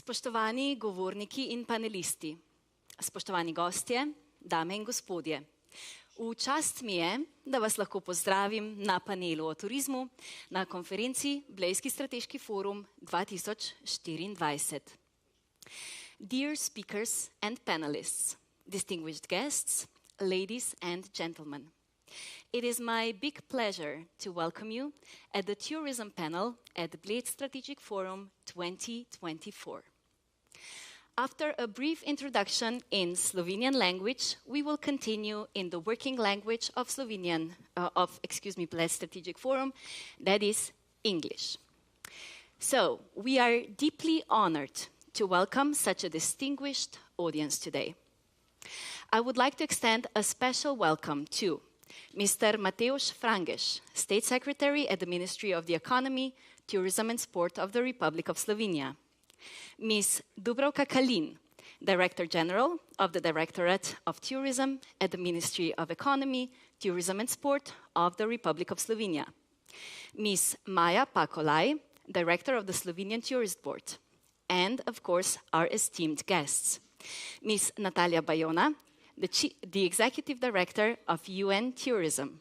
Spoštovani govorniki in panelisti, spoštovani gostje, dame in gospodje. V čast mi je, da vas lahko pozdravim na panelu o turizmu na konferenci Bled Strategic Forum 2024. Dear speakers and panelists, distinguished guests, ladies and gentlemen, it is my big pleasure to welcome you at the tourism panel at the Bled Strategic Forum 2024. After a brief introduction in Slovenian language, we will continue in the working language of Bled Strategic Forum, that is English. So, we are deeply honored to welcome such a distinguished audience today. I would like to extend a special welcome to Mr. Matevž Frangež, State Secretary at the Ministry of the Economy, Tourism and Sport of the Republic of Slovenia. Ms. Dubravka Kalin, Director General of the Directorate of Tourism at the Ministry of Economy, Tourism and Sport of the Republic of Slovenia. Ms. Maja, Olaj, Director of the Slovenian Tourist Board. And, of course, our esteemed guests. Ms. Natalia Bayona, the Executive Director of UN Tourism.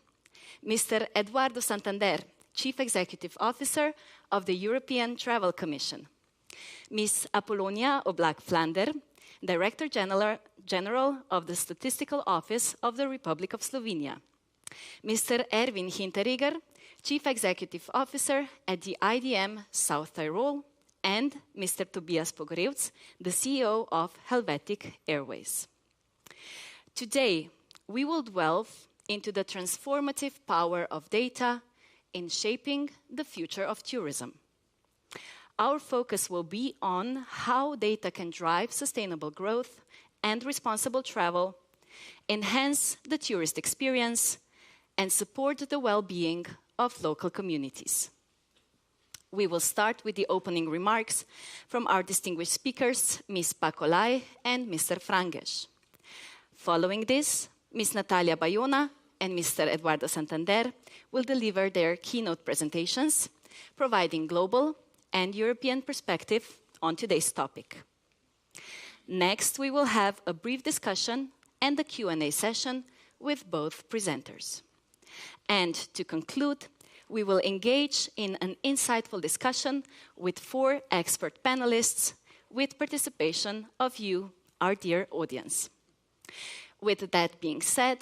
Mr. Eduardo Santander, Chief Executive Officer of the European Travel Commission. Ms. Apolonija Oblak Flander, Director General of the Statistical Office of the Republic of Slovenia. Mr. Erwin Hinteregger, Chief Executive Officer at the IDM South Tyrol, and Mr. Tobias Pogorevc, the CEO of Helvetic Airways. Today, we will delve into the transformative power of data in shaping the future of tourism. Our focus will be on how data can drive sustainable growth and responsible travel, enhance the tourist experience, and support the well-being of local communities. We will start with the opening remarks from our distinguished speakers, Ms. Olaj and Mr. Frangež. Following this, Ms. Natalia Bayona and Mr. Eduardo Santander will deliver their keynote presentations, providing global and European perspective on today's topic. Next, we will have a brief discussion and a Q&A session with both presenters. And to conclude, we will engage in an insightful discussion with 4 expert panelists with participation of you, our dear audience. With that being said,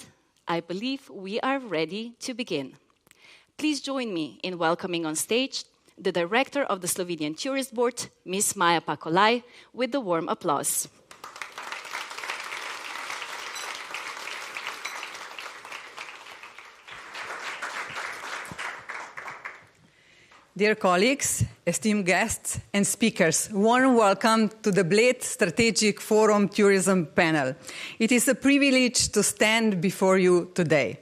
I believe we are ready to begin. Please join me in welcoming on stage the Director of the Slovenian Tourist Board, Ms. Maja Olaj, with the warm applause. Dear colleagues, esteemed guests and speakers, warm welcome to the Bled Strategic Forum Tourism Panel. It is a privilege to stand before you today.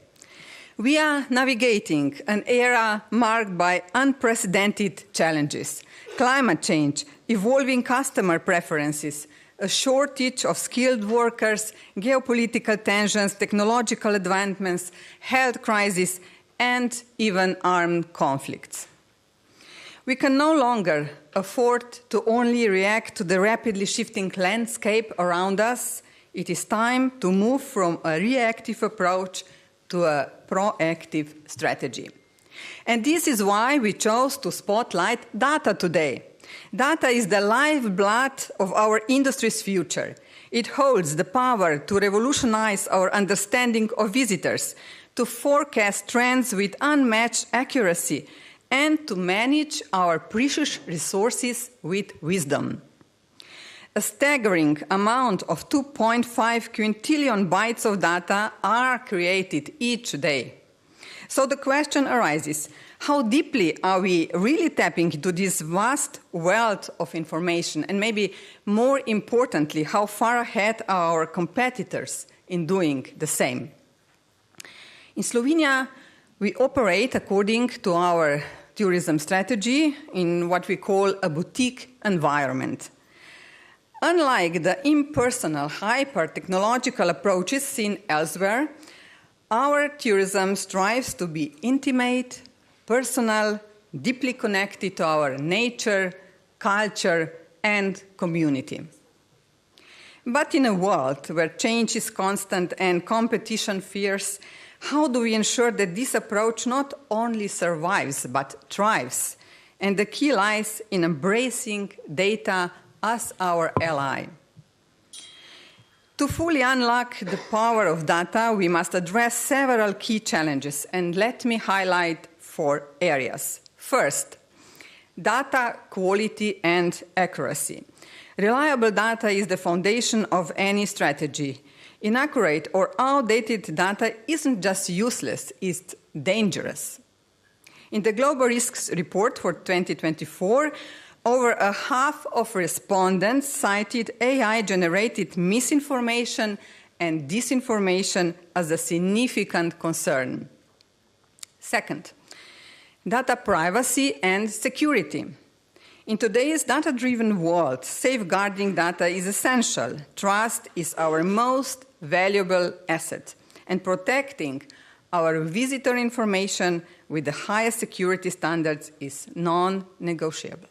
We are navigating an era marked by unprecedented challenges: climate change, evolving customer preferences, a shortage of skilled workers, geopolitical tensions, technological advancements, health crises, and even armed conflicts. We can no longer afford to only react to the rapidly shifting landscape around us. It is time to move from a reactive approach to a proactive strategy. And this is why we chose to spotlight data today. Data is the lifeblood of our industry's future. It holds the power to revolutionize our understanding of visitors, to forecast trends with unmatched accuracy, and to manage our precious resources with wisdom. A staggering amount of 2.5 quintillion bytes of data are created each day. So the question arises, How deeply are we really tapping into this vast wealth of information? And maybe more importantly, how far ahead are our competitors in doing the same? In Slovenia, we operate according to our tourism strategy in what we call a boutique environment. Unlike the impersonal, hyper-technological approaches seen elsewhere, our tourism strives to be intimate, personal, deeply connected to our nature, culture, and community. But in a world where change is constant and competition fierce, how do we ensure that this approach not only survives, but thrives? And the key lies in embracing data as our ally. To fully unlock the power of data, we must address several key challenges, and let me highlight 4 areas. First, data quality and accuracy. Reliable data is the foundation of any strategy. Inaccurate or outdated data isn't just useless, it's dangerous. In the Global Risks Report for 2024, over a half of respondents cited AI-generated misinformation and disinformation as a significant concern. Second, data privacy and security. In today's data-driven world, safeguarding data is essential. Trust is our most valuable asset, and protecting our visitor information with the highest security standards is non-negotiable.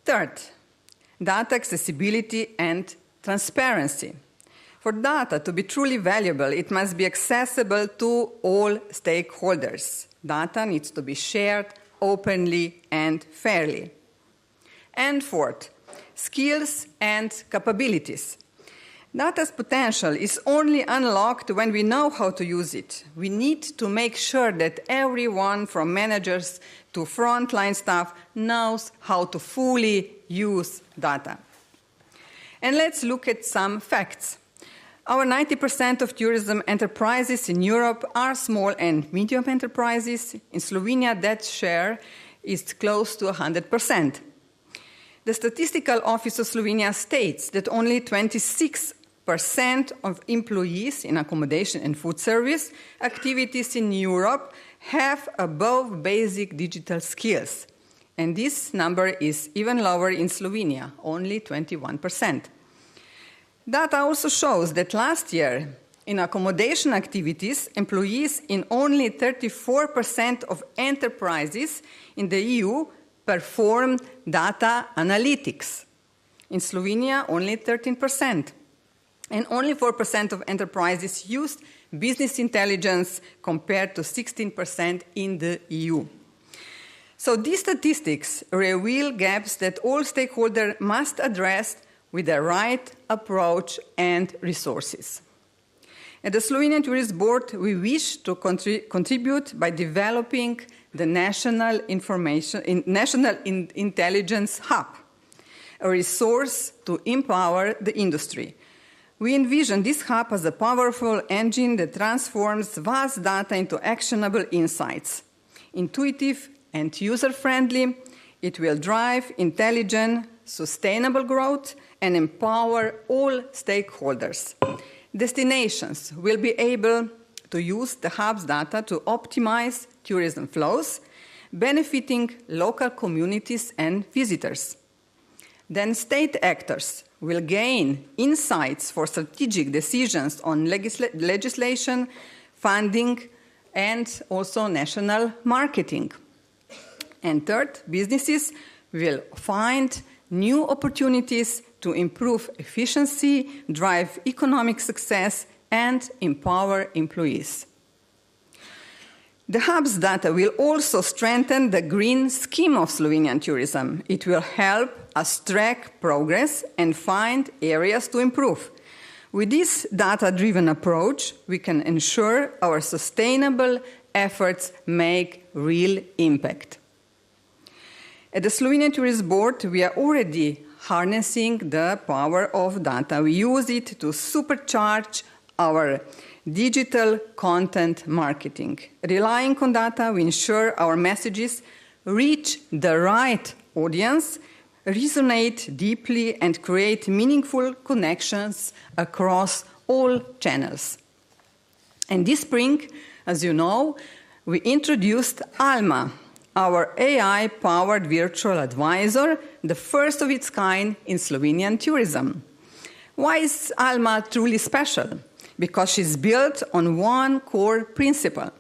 Third, data accessibility and transparency. For data to be truly valuable, it must be accessible to all stakeholders. Data needs to be shared openly and fairly. And fourth, skills and capabilities. Data's potential is only unlocked when we know how to use it. We need to make sure that everyone from managers to frontline staff knows how to fully use data. And let's look at some facts. Our 90% of tourism enterprises in Europe are small and medium enterprises. In Slovenia, that share is close to 100%. The Statistical Office of Slovenia states that only 26% of employees in accommodation and food service activities in Europe have above basic digital skills. And this number is even lower in Slovenia, only 21%. Data also shows that last year, in accommodation activities, employees in only 34% of enterprises in the EU performed data analytics. In Slovenia, only 13%. And only 4% of enterprises used business intelligence compared to 16% in the EU. So these statistics reveal gaps that all stakeholders must address with the right approach and resources. At the Slovenian Tourist Board, we wish to contribute by developing the National Intelligence Hub, a resource to empower the industry. We envision this hub as a powerful engine that transforms vast data into actionable insights. Intuitive and user-friendly, it will drive intelligent, sustainable growth and empower all stakeholders. Destinations will be able to use the hub's data to optimize tourism flows, benefiting local communities and visitors. Then state actors will gain insights for strategic decisions on legislation, funding, and also national marketing. And third, businesses will find new opportunities to improve efficiency, drive economic success, and empower employees. The hub's data will also strengthen the green scheme of Slovenian tourism. It will help us track progress and find areas to improve. With this data-driven approach, we can ensure our sustainable efforts make real impact. At the Slovenian Tourist Board, we are already harnessing the power of data. We use it to supercharge our digital content marketing. Relying on data, we ensure our messages reach the right audience, resonate deeply, and create meaningful connections across all channels. And this spring, as you know, we introduced Alma, our AI-powered virtual advisor, the first of its kind in Slovenian tourism. Why is Alma truly special? Because she's built on one core principle.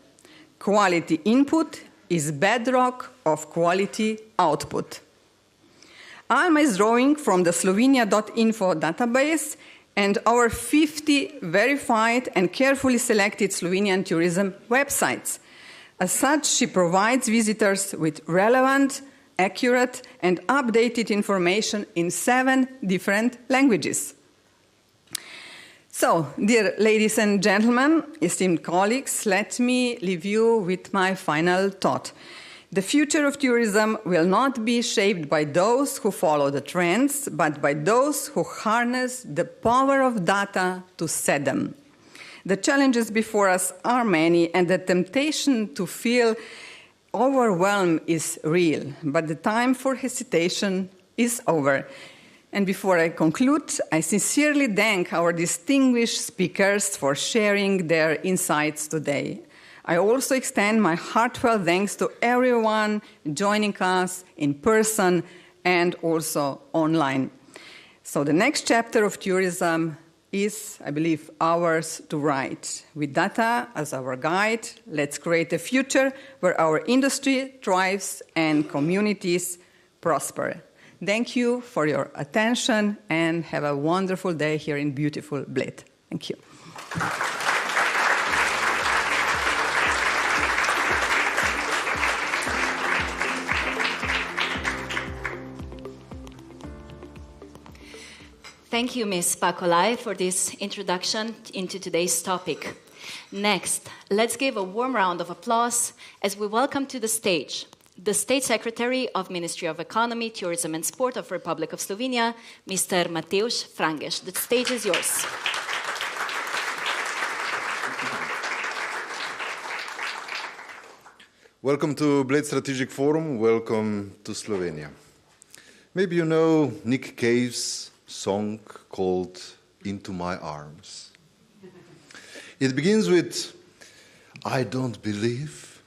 Quality input is bedrock of quality output. Alma is drawing from the Slovenia.info database and our 50 verified and carefully selected Slovenian tourism websites. As such, she provides visitors with relevant, accurate, and updated information in 7 different languages. So, dear ladies and gentlemen, esteemed colleagues, let me leave you with my final thought. The future of tourism will not be shaped by those who follow the trends, but by those who harness the power of data to set them. The challenges before us are many, and the temptation to feel overwhelmed is real, but the time for hesitation is over. And before I conclude, I sincerely thank our distinguished speakers for sharing their insights today. I also extend my heartfelt thanks to everyone joining us in person and also online. So the next chapter of tourism is, I believe, ours to write. With data as our guide, let's create a future where our industry thrives and communities prosper. Thank you for your attention and have a wonderful day here in beautiful Bled. Thank you. Thank you, Ms. Olaj, for this introduction into today's topic. Next, let's give a warm round of applause as we welcome to the stage the State Secretary of Ministry of Economy, Tourism and Sport of Republic of Slovenia, Mr. Matevž Frangež. The stage is yours. Welcome to Bled Strategic Forum. Welcome to Slovenia. Maybe you know Nick Cave's song called Into My Arms. It begins with, I don't believe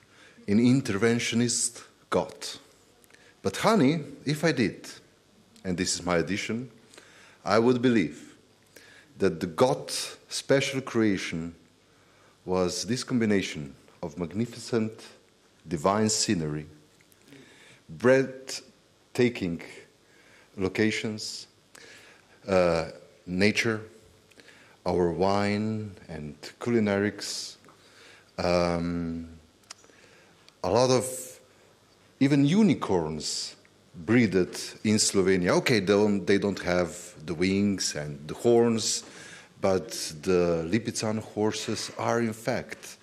in interventionist God. But honey, if I did, and this is my addition, I would believe that the God special creation was this combination of magnificent divine scenery, breathtaking locations, nature, our wine and culinarics, a lot of even unicorns breeded in Slovenia. Okay, they don't have the wings and the horns, but the Lipizan horses are in fact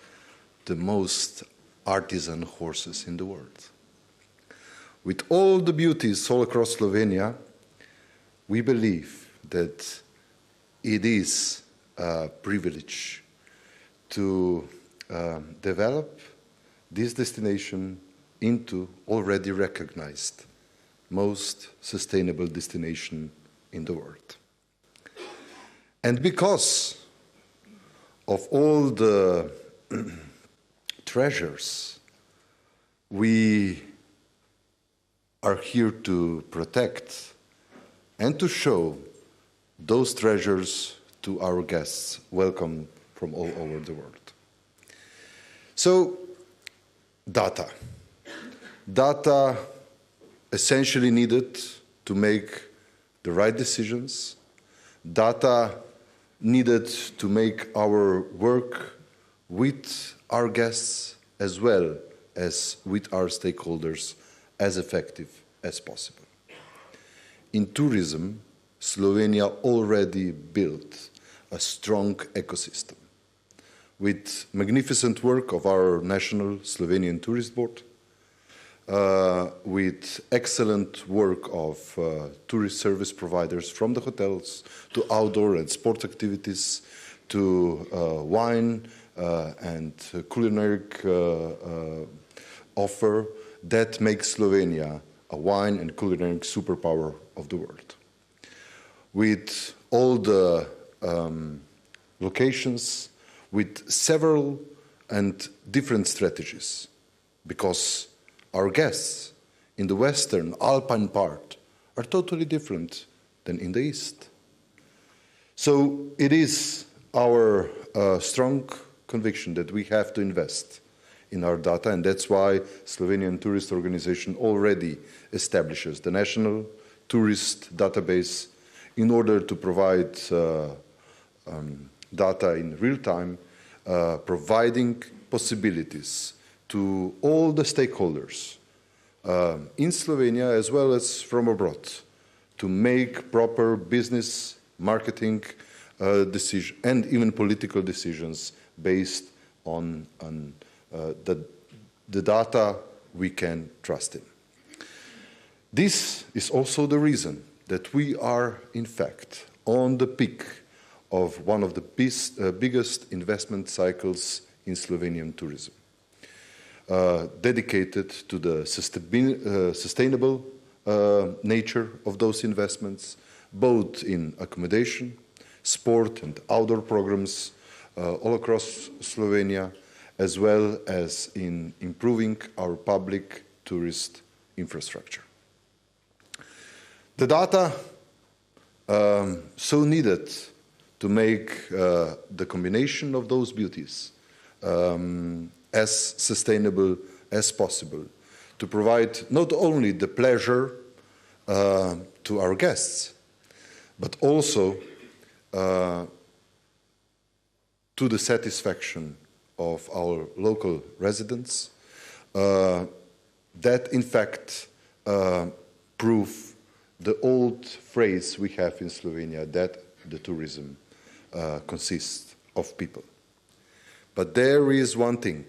the most artisan horses in the world. With all the beauties all across Slovenia, we believe that it is a privilege to develop this destination into already recognized most sustainable destination in the world. And because of all the treasures we are here to protect and to show those treasures to our guests welcome from all over the world. So, data. Data essentially needed to make the right decisions. Data needed to make our work with our guests as well as with our stakeholders as effective as possible. In tourism, Slovenia already built a strong ecosystem with magnificent work of our national Slovenian Tourist Board, with excellent work of tourist service providers from the hotels to outdoor and sport activities to wine and culinary offer that makes Slovenia a wine and culinary superpower of the world. With all the locations, with several and different strategies, because our guests in the western Alpine part are totally different than in the east. So it is our strong conviction that we have to invest in our data, and that's why Slovenian Tourist Organization already establishes the National Tourist Database in order to provide data in real time, providing possibilities to all the stakeholders in Slovenia as well as from abroad to make proper business, marketing decisions and even political decisions based on the data we can trust in. This is also the reason that we are, in fact, on the peak of one of the biggest investment cycles in Slovenian tourism, dedicated to the sustainable nature of those investments, both in accommodation, sport and outdoor programs all across Slovenia, as well as in improving our public tourist infrastructure. The data so needed to make the combination of those beauties as sustainable as possible, to provide not only the pleasure to our guests, but also to the satisfaction of our local residents, that in fact prove the old phrase we have in Slovenia that the tourism consists of people. But there is one thing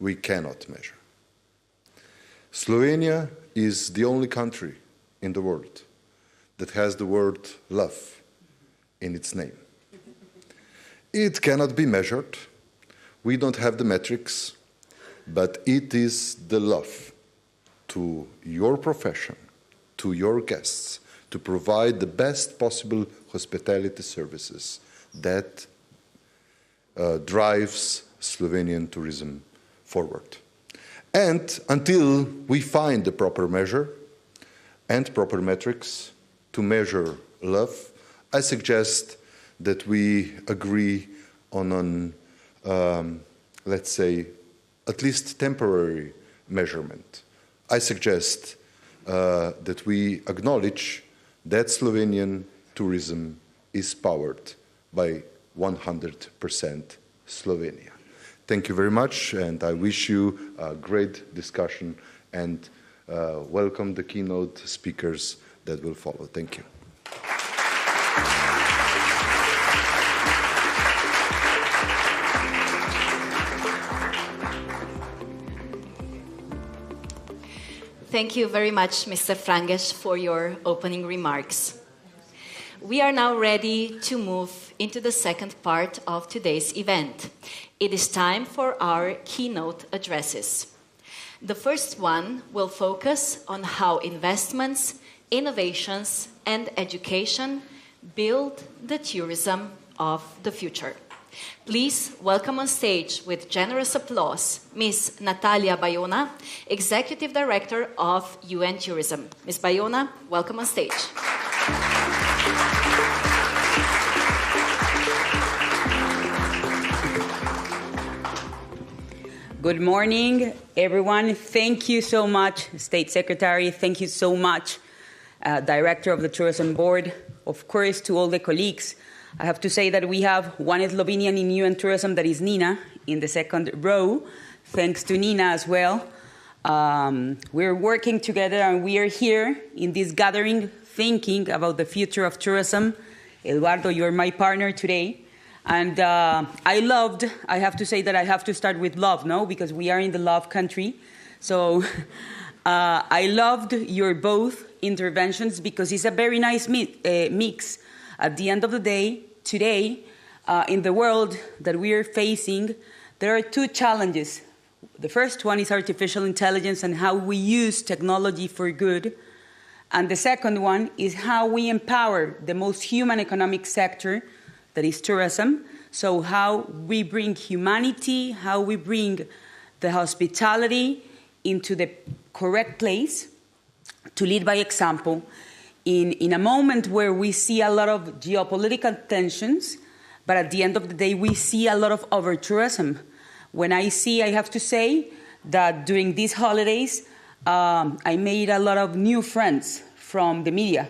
we cannot measure. Slovenia is the only country in the world that has the word love in its name. It cannot be measured. We don't have the metrics, but it is the love to your profession, to your guests, to provide the best possible hospitality services that drives Slovenian tourism forward. And until we find the proper measure and proper metrics to measure love, I suggest that we agree on an, let's say, at least temporary measurement. I suggest that we acknowledge that Slovenian tourism is powered by 100% Slovenia. Thank you very much, and I wish you a great discussion, and welcome the keynote speakers that will follow. Thank you. Thank you very much, Mr. Frangež, for your opening remarks. We are now ready to move into the second part of today's event. It is time for our keynote addresses. The first one will focus on how investments, innovations, and education build the tourism of the future. Please welcome on stage with generous applause Ms. Natalia Bayona, Executive Director of UN Tourism. Ms. Bayona, welcome on stage. Good morning, everyone. Thank you so much, State Secretary. Thank you so much, Director of the Tourism Board. Of course, to all the colleagues. I have to say that we have one Slovenian in UN Tourism, that is Nina, in the second row. Thanks to Nina as well. We're working together, and we are here in this gathering thinking about the future of tourism. Eduardo, you're my partner today. And I have to say that I have to start with love, no? Because we are in the love country. So I loved your both interventions because it's a very nice mix. At the end of the day, today, in the world that we are facing, there are two challenges. The first one is artificial intelligence and how we use technology for good. And the second one is how we empower the most human economic sector, that is tourism. So how we bring humanity, how we bring the hospitality into the correct place to lead by example in a moment where we see a lot of geopolitical tensions, but at the end of the day, we see a lot of over-tourism. When I have to say that during these holidays, I made a lot of new friends from the media,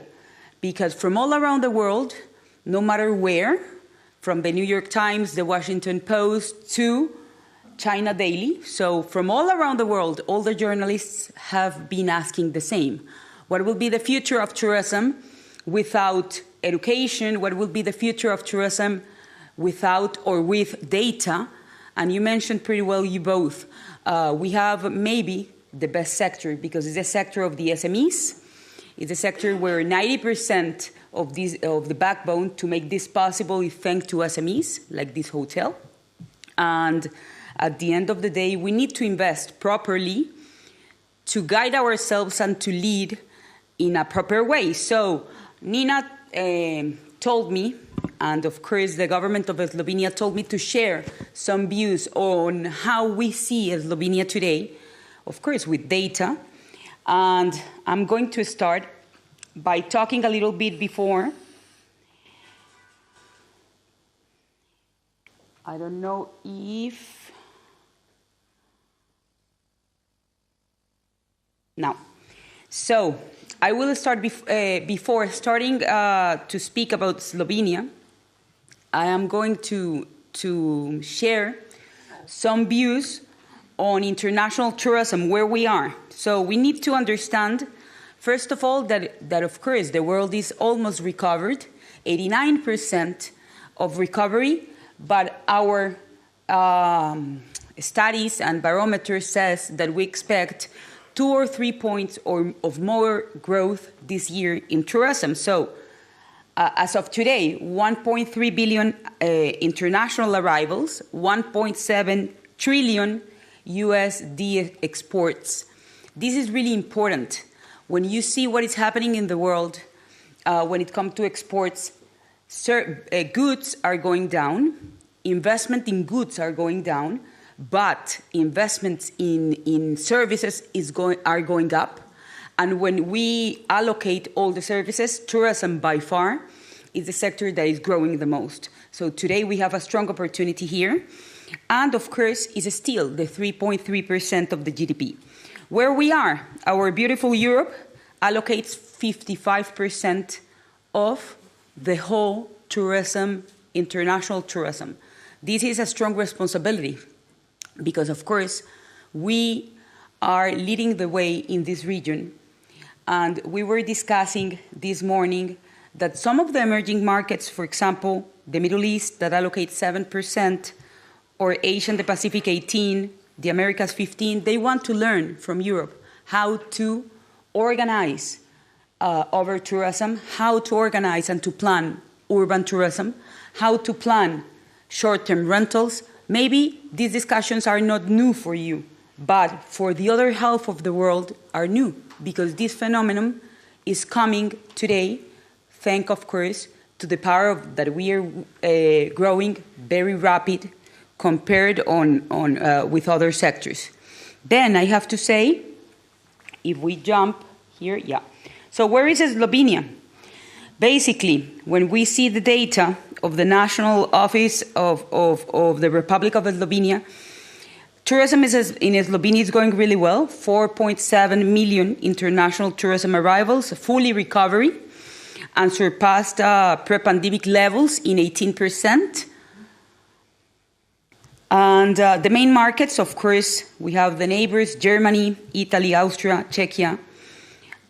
because from all around the world, no matter where, from the New York Times, the Washington Post, to China Daily, so from all around the world, all the journalists have been asking the same. What will be the future of tourism without education? What will be the future of tourism without or with data? And you mentioned pretty well, you both. We have maybe the best sector, because it's a sector of the SMEs. It's a sector where 90% of the backbone to make this possible is thanks to SMEs, like this hotel. And at the end of the day, we need to invest properly to guide ourselves and to lead in a proper way. So Nina told me, and of course the government of Slovenia told me to share some views on how we see Slovenia today, of course with data. And I'm going to start by talking a little bit before. I don't know if... Now, so I will start before starting to speak about Slovenia. I am going to share some views on international tourism, where we are. So we need to understand, first of all, that of course the world is almost recovered, 89% of recovery, but our studies and barometer says that we expect 2 or 3 points of more growth this year in tourism. So as of today, 1.3 billion international arrivals, 1.7 trillion USD exports. This is really important. When you see what is happening in the world, when it comes to exports, goods are going down, investment in goods are going down, but investments in services are going up. And when we allocate all the services, tourism by far is the sector that is growing the most. So today we have a strong opportunity here. And of course, is still the 3.3% of the GDP. Where we are, our beautiful Europe allocates 55% of the whole tourism, international tourism. This is a strong responsibility because, of course, we are leading the way in this region. And we were discussing this morning that some of the emerging markets, for example, the Middle East that allocates 7%, or Asia and the Pacific 18%, the Americas 15%, they want to learn from Europe how to organize over tourism, how to organize and to plan urban tourism, how to plan short-term rentals. Maybe these discussions are not new for you, but for the other half of the world are new, because this phenomenon is coming today, thanks, of course, to the power that we are growing very rapid compared with other sectors. Then I have to say, if we jump here, yeah. So where is Slovenia? Basically, when we see the data of the National Office of the Republic of Slovenia, tourism in Slovenia is going really well, 4.7 million international tourism arrivals, fully recovery, and surpassed pre-pandemic levels in 18%. And the main markets, of course, we have the neighbors, Germany, Italy, Austria, Czechia,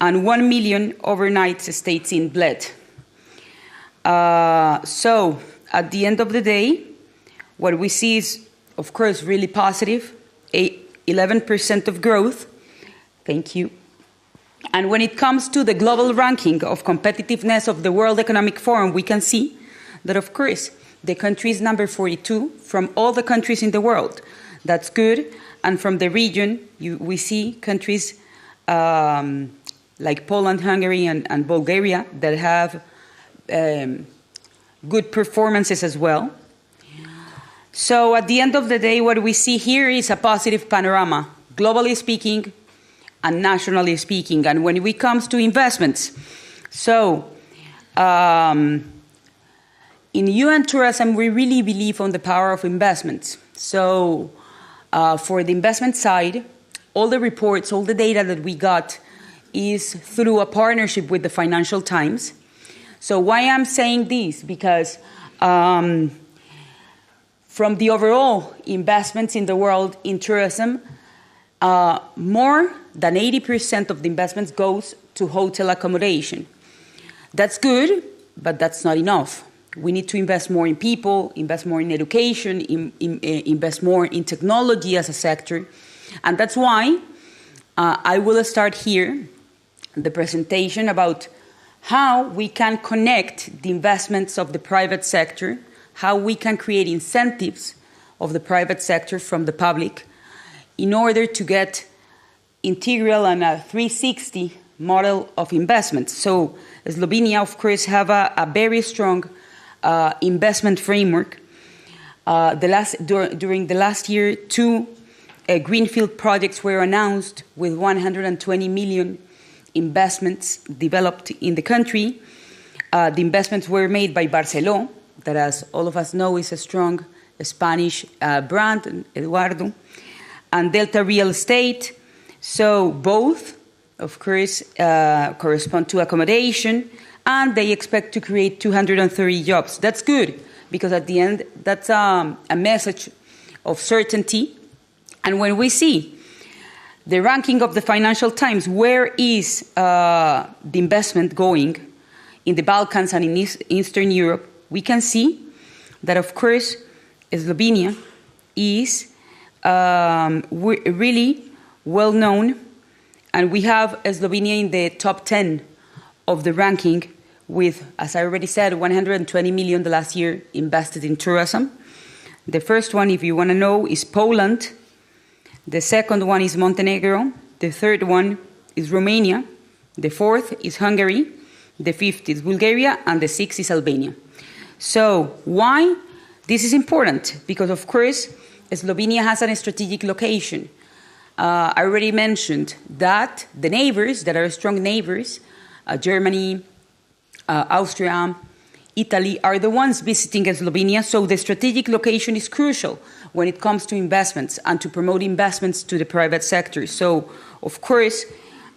and 1 million overnight stays in Bled. So at the end of the day, what we see is, of course, really positive, 11% of growth. Thank you. And when it comes to the global ranking of competitiveness of the World Economic Forum, we can see that, of course, the country is number 42 from all the countries in the world. That's good. And from the region, we see countries like Poland, Hungary, and Bulgaria that have good performances as well. So at the end of the day, what we see here is a positive panorama, globally speaking and nationally speaking. And when it comes to investments, so in UN tourism, we really believe on the power of investments. So for the investment side, all the reports, all the data that we got is through a partnership with the Financial Times. So why I'm saying this? Because from the overall investments in the world in tourism, more than 80% of the investments goes to hotel accommodation. That's good, but that's not enough. We need to invest more in people, invest more in education, invest more in technology as a sector. And that's why I will start here the presentation about how we can connect the investments of the private sector, how we can create incentives of the private sector from the public in order to get integral and a 360 model of investment. So Slovenia, of course, have a very strong investment framework. During the last year, 2 greenfield projects were announced with 120 million investments developed in the country. The investments were made by Barceló, that, as all of us know, is a strong Spanish brand, Eduardo, and Delta Real Estate. So both, of course, correspond to accommodation, and they expect to create 230 jobs. That's good, because at the end, that's a message of certainty. And when we see the ranking of the Financial Times, where is the investment going in the Balkans and in Eastern Europe, we can see that, of course, Slovenia is really well known, and we have Slovenia in the top 10 of the ranking with, as I already said, 120 million the last year invested in tourism. The first one, if you want to know, is Poland. The second one is Montenegro. The third one is Romania. The fourth is Hungary. The fifth is Bulgaria. And the sixth is Albania. So why this is important? Because, of course, Slovenia has a strategic location. I already mentioned that the neighbors that are strong neighbors, Germany, Austria, Italy, are the ones visiting Slovenia. So the strategic location is crucial when it comes to investments and to promote investments to the private sector. So, of course,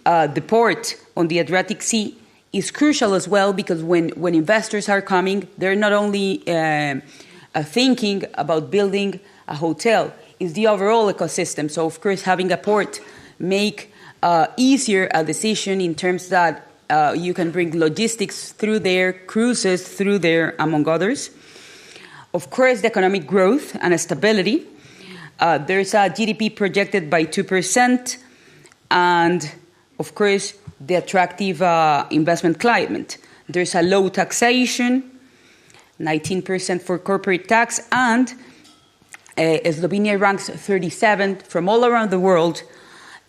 the port on the Adriatic Sea is crucial as well, because when investors are coming, they're not only thinking about building a hotel, it's the overall ecosystem. So, of course, having a port make easier a decision in terms that you can bring logistics through there, cruises through there, among others. Of course, the economic growth and stability. There's a GDP projected by 2%, and, of course, the attractive investment climate. There's a low taxation, 19% for corporate tax, and Slovenia ranks 37th from all around the world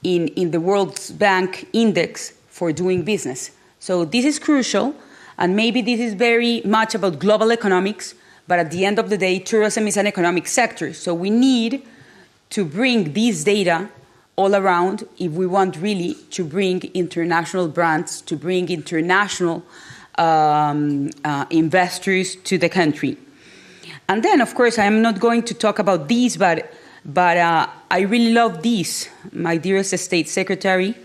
in the World Bank Index for doing business. So this is crucial, and maybe this is very much about global economics, but at the end of the day, tourism is an economic sector. So we need to bring these data all around if we want really to bring international brands, to bring international investors to the country. And then, of course, I am not going to talk about these, but I really love these, my dearest State Secretary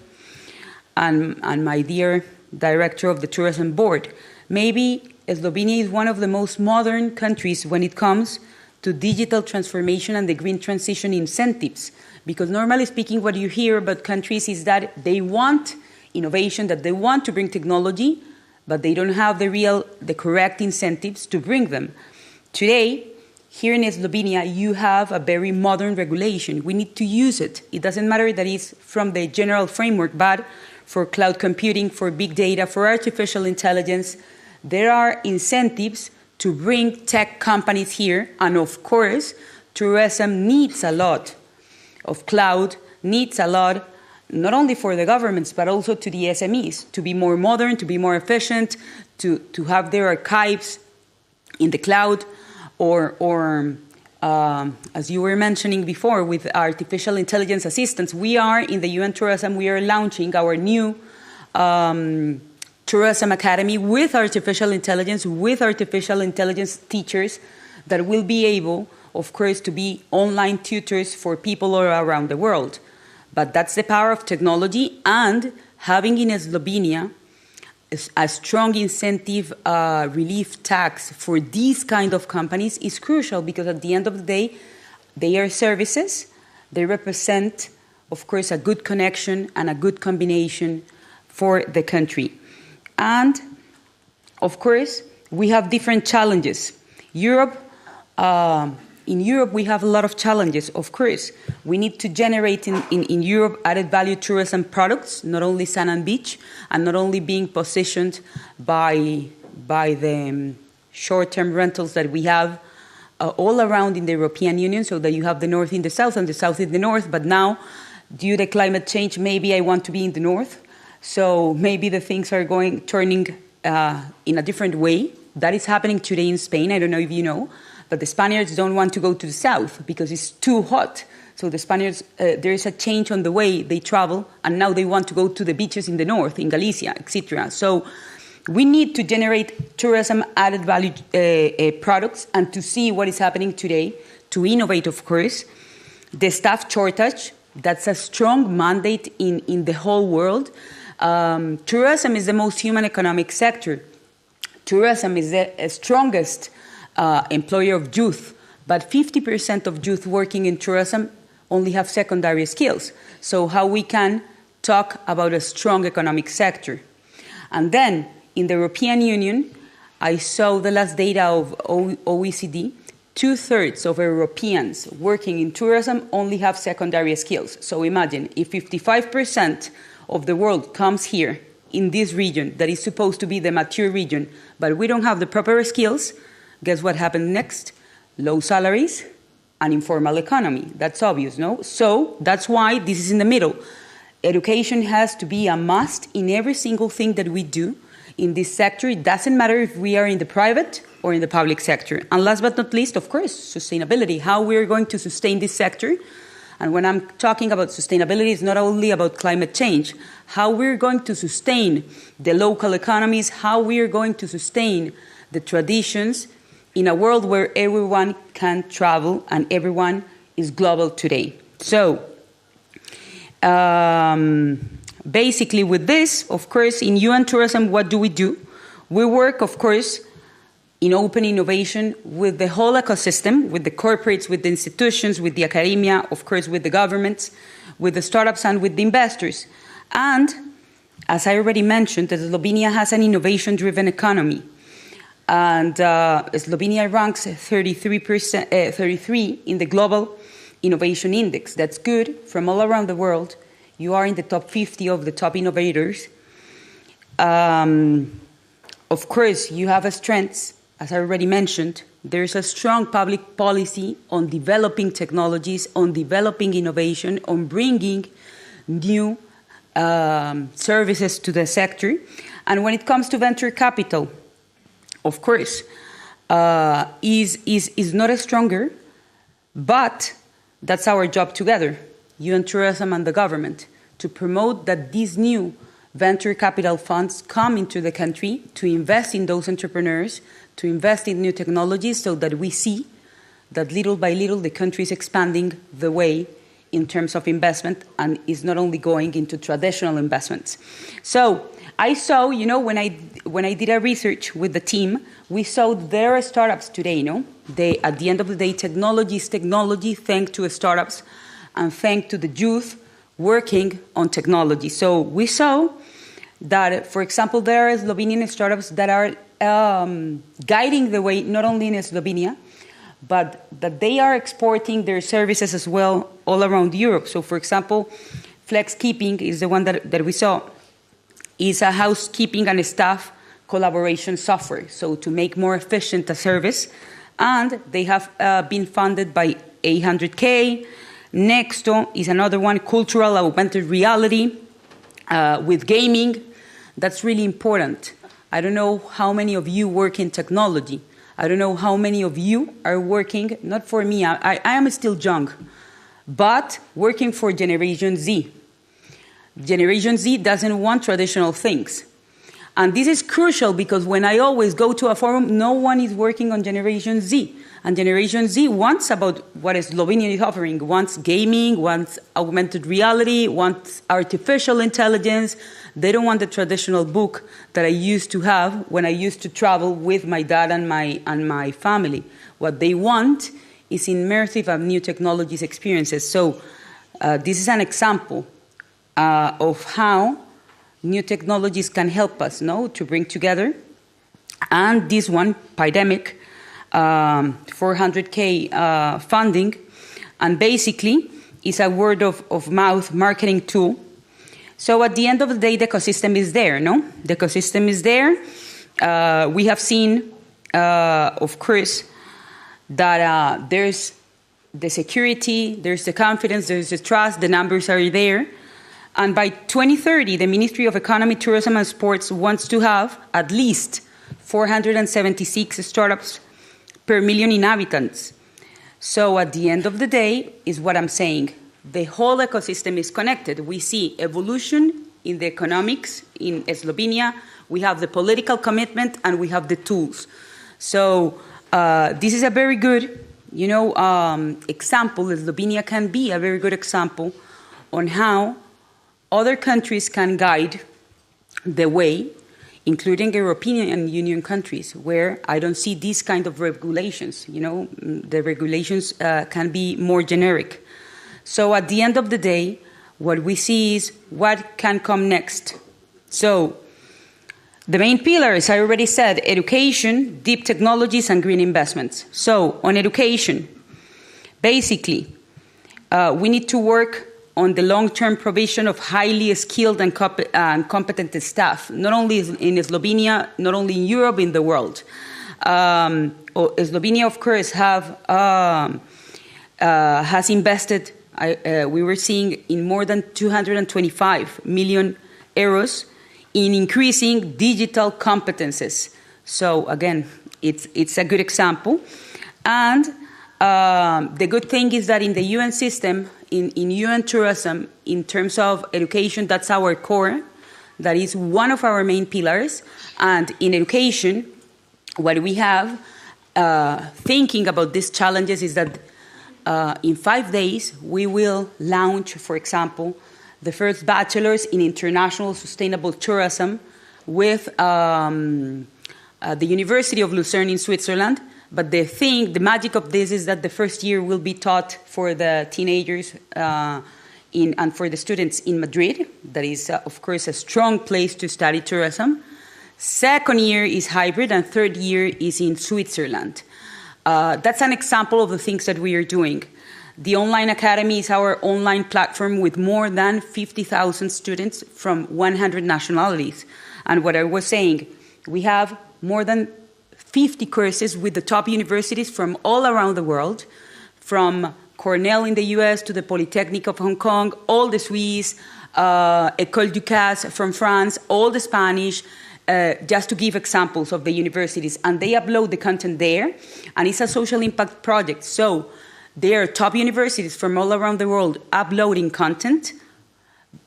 and my dear Director of the Tourism Board. Maybe Slovenia is one of the most modern countries when it comes to digital transformation and the green transition incentives. Because normally speaking, what you hear about countries is that they want innovation, that they want to bring technology, but they don't have the correct incentives to bring them. Today, here in Slovenia, you have a very modern regulation. We need to use it. It doesn't matter that it's from the general framework, but for cloud computing, for big data, for artificial intelligence, there are incentives to bring tech companies here. And of course, tourism needs a lot of cloud, needs a lot, not only for the governments, but also to the SMEs, to be more modern, to be more efficient, to have their archives in the cloud, or as you were mentioning before, with artificial intelligence assistants. We are, in the UN Tourism, we are launching our new Tourism Academy with artificial intelligence teachers that will be able, of course, to be online tutors for people all around the world. But that's the power of technology, and having in Slovenia a strong incentive relief tax for these kind of companies is crucial, because at the end of the day, they are services. They represent, of course, a good connection and a good combination for the country. And, of course, we have different challenges. In Europe, we have a lot of challenges, of course. We need to generate in Europe added value tourism products, not only sand and beach, and not only being positioned by the short-term rentals that we have all around in the European Union, so that you have the north in the south and the south in the north. But now, due to climate change, maybe I want to be in the north. So maybe the things are turning in a different way. That is happening today in Spain. I don't know if you know. But the Spaniards don't want to go to the south because it's too hot. So the Spaniards, there is a change on the way they travel, and now they want to go to the beaches in the north, in Galicia, etc. So we need to generate tourism added value products and to see what is happening today, to innovate, of course. The staff shortage, that's a strong mandate in the whole world. Tourism is the most human economic sector. Tourism is the strongest employer of youth, but 50% of youth working in tourism only have secondary skills. So how we can talk about a strong economic sector? And then in the European Union, I saw the last data of OECD, 2/3 of Europeans working in tourism only have secondary skills. So imagine if 55% of the world comes here in this region that is supposed to be the mature region, but we don't have the proper skills. Guess what happened next? Low salaries and informal economy. That's obvious, no? So that's why this is in the middle. Education has to be a must in every single thing that we do in this sector. It doesn't matter if we are in the private or in the public sector. And last but not least, of course, sustainability, how we're going to sustain this sector. And when I'm talking about sustainability, it's not only about climate change, how we're going to sustain the local economies, how we're going to sustain the traditions in a world where everyone can travel and everyone is global today. So, basically with this, of course, in UN Tourism, what do? We work, of course, in open innovation with the whole ecosystem, with the corporates, with the institutions, with the academia, of course, with the governments, with the startups, and with the investors. And, as I already mentioned, that Slovenia has an innovation-driven economy. And Slovenia ranks 33 in the Global Innovation Index. That's good. From all around the world, you are in the top 50 of the top innovators. Of course, you have a strength, as I already mentioned. There's a strong public policy on developing technologies, on developing innovation, on bringing new services to the sector. And when it comes to venture capital, of course, is not as stronger, but that's our job together, UN Tourism and the government, to promote that these new venture capital funds come into the country to invest in those entrepreneurs, to invest in new technologies, so that we see that little by little the country is expanding the way in terms of investment and is not only going into traditional investments. So I saw, when I did a research with the team, we saw there are startups today, at the end of the day, technology is technology, thanks to startups and thanks to the youth working on technology. So we saw that, for example, there are Slovenian startups that are guiding the way, not only in Slovenia, but that they are exporting their services as well all around Europe. So, for example, Flex Keeping is the one that we saw. Is a housekeeping and staff collaboration software, so to make more efficient a service. And they have been funded by 800K. Nexto is another one, cultural augmented reality with gaming. That's really important. I don't know how many of you work in technology. I don't know how many of you are working, not for me, I am still young, but working for Generation Z. Generation Z doesn't want traditional things. And this is crucial because when I always go to a forum, no one is working on Generation Z. And Generation Z wants about what Slovenia is offering, wants gaming, wants augmented reality, wants artificial intelligence. They don't want the traditional book that I used to have when I used to travel with my dad and my family. What they want is immersive and new technologies experiences. So this is an example of how new technologies can help us, to bring together. And this one, pandemic, 400K funding, and basically is a word of mouth marketing tool. So at the end of the day, the ecosystem is there, The ecosystem is there. We have seen, of course, that there's the security, there's the confidence, there's the trust, the numbers are there. And by 2030, the Ministry of Economy, Tourism and Sports wants to have at least 476 startups per million inhabitants. So at the end of the day, is what I'm saying. The whole ecosystem is connected. We see evolution in the economics in Slovenia. We have the political commitment and we have the tools. So this is a very good, example. Slovenia can be a very good example on how other countries can guide the way, including European Union countries, where I don't see these kind of regulations. The regulations can be more generic. So at the end of the day, what we see is what can come next. So the main pillars, I already said, education, deep technologies, and green investments. So on education, basically, we need to work on the long-term provision of highly skilled and competent staff, not only in Slovenia, not only in Europe, in the world. Slovenia, of course, has invested, we were seeing, in more than 225 million euros in increasing digital competences. So again, it's a good example. And the good thing is that in the UN system, in UN tourism, in terms of education, that's our core. That is one of our main pillars. And in education, what we have, thinking about these challenges, is that in 5 days, we will launch, for example, the first bachelor's in international sustainable tourism with the University of Lucerne in Switzerland. But the magic of this is that the first year will be taught for the teenagers and for the students in Madrid. That is, of course, a strong place to study tourism. Second year is hybrid, and third year is in Switzerland. That's an example of the things that we are doing. The Online Academy is our online platform with more than 50,000 students from 100 nationalities. And what I was saying, we have more than 50 courses with the top universities from all around the world, from Cornell in the US to the Polytechnic of Hong Kong, all the Swiss, École Ducasse from France, all the Spanish, just to give examples of the universities. And they upload the content there, and it's a social impact project. So there are top universities from all around the world uploading content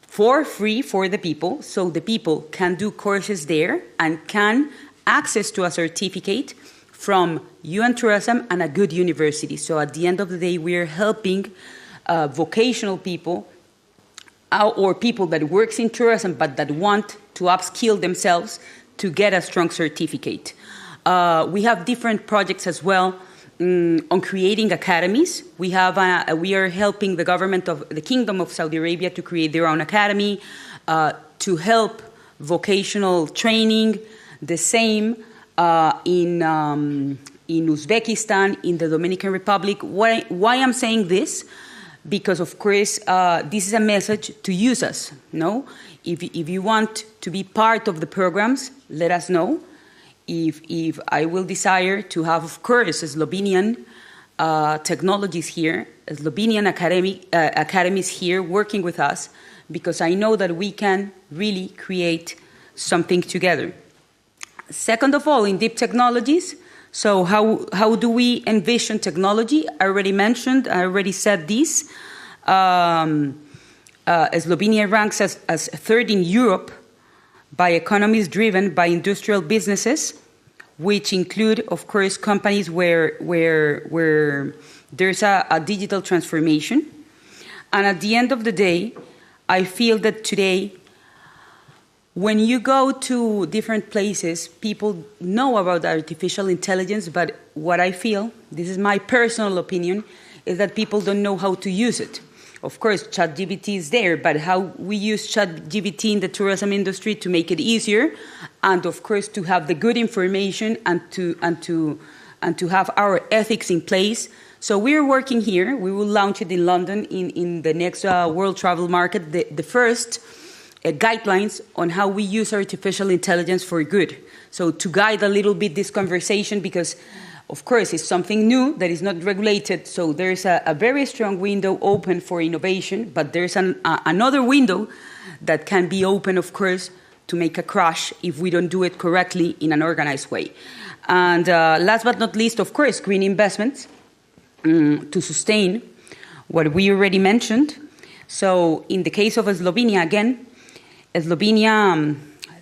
for free for the people, so the people can do courses there and can access to a certificate from UN Tourism and a good university. So at the end of the day, we are helping vocational people or people that works in tourism but that want to upskill themselves to get a strong certificate. We have different projects as well on creating academies. We are helping the government of the Kingdom of Saudi Arabia to create their own academy, to help vocational training. The same in Uzbekistan, in the Dominican Republic. Why I'm saying this? Because, of course, this is a message to use us. If you want to be part of the programs, let us know. if I will desire to have, of course, Slovenian technologies here, Slovenian academies here working with us, because I know that we can really create something together. Second of all, in deep technologies, so how do we envision technology? I already said this. Slovenia ranks as third in Europe by economies driven by industrial businesses, which include, of course, companies where there's a digital transformation. And at the end of the day, I feel that today, when you go to different places, people know about artificial intelligence, but what I feel, this is my personal opinion, is that people don't know how to use it. Of course, ChatGPT is there, but how we use ChatGPT in the tourism industry to make it easier, and of course to have the good information and to have our ethics in place. So we're working here. We will launch it in London in the next World Travel Market, the first guidelines on how we use artificial intelligence for good. So to guide a little bit this conversation, because of course it's something new that is not regulated, so there's a very strong window open for innovation, but there's another window that can be open, of course, to make a crash if we don't do it correctly in an organized way. And last but not least, of course, green investments to sustain what we already mentioned. So in the case of Slovenia, again, Slovenia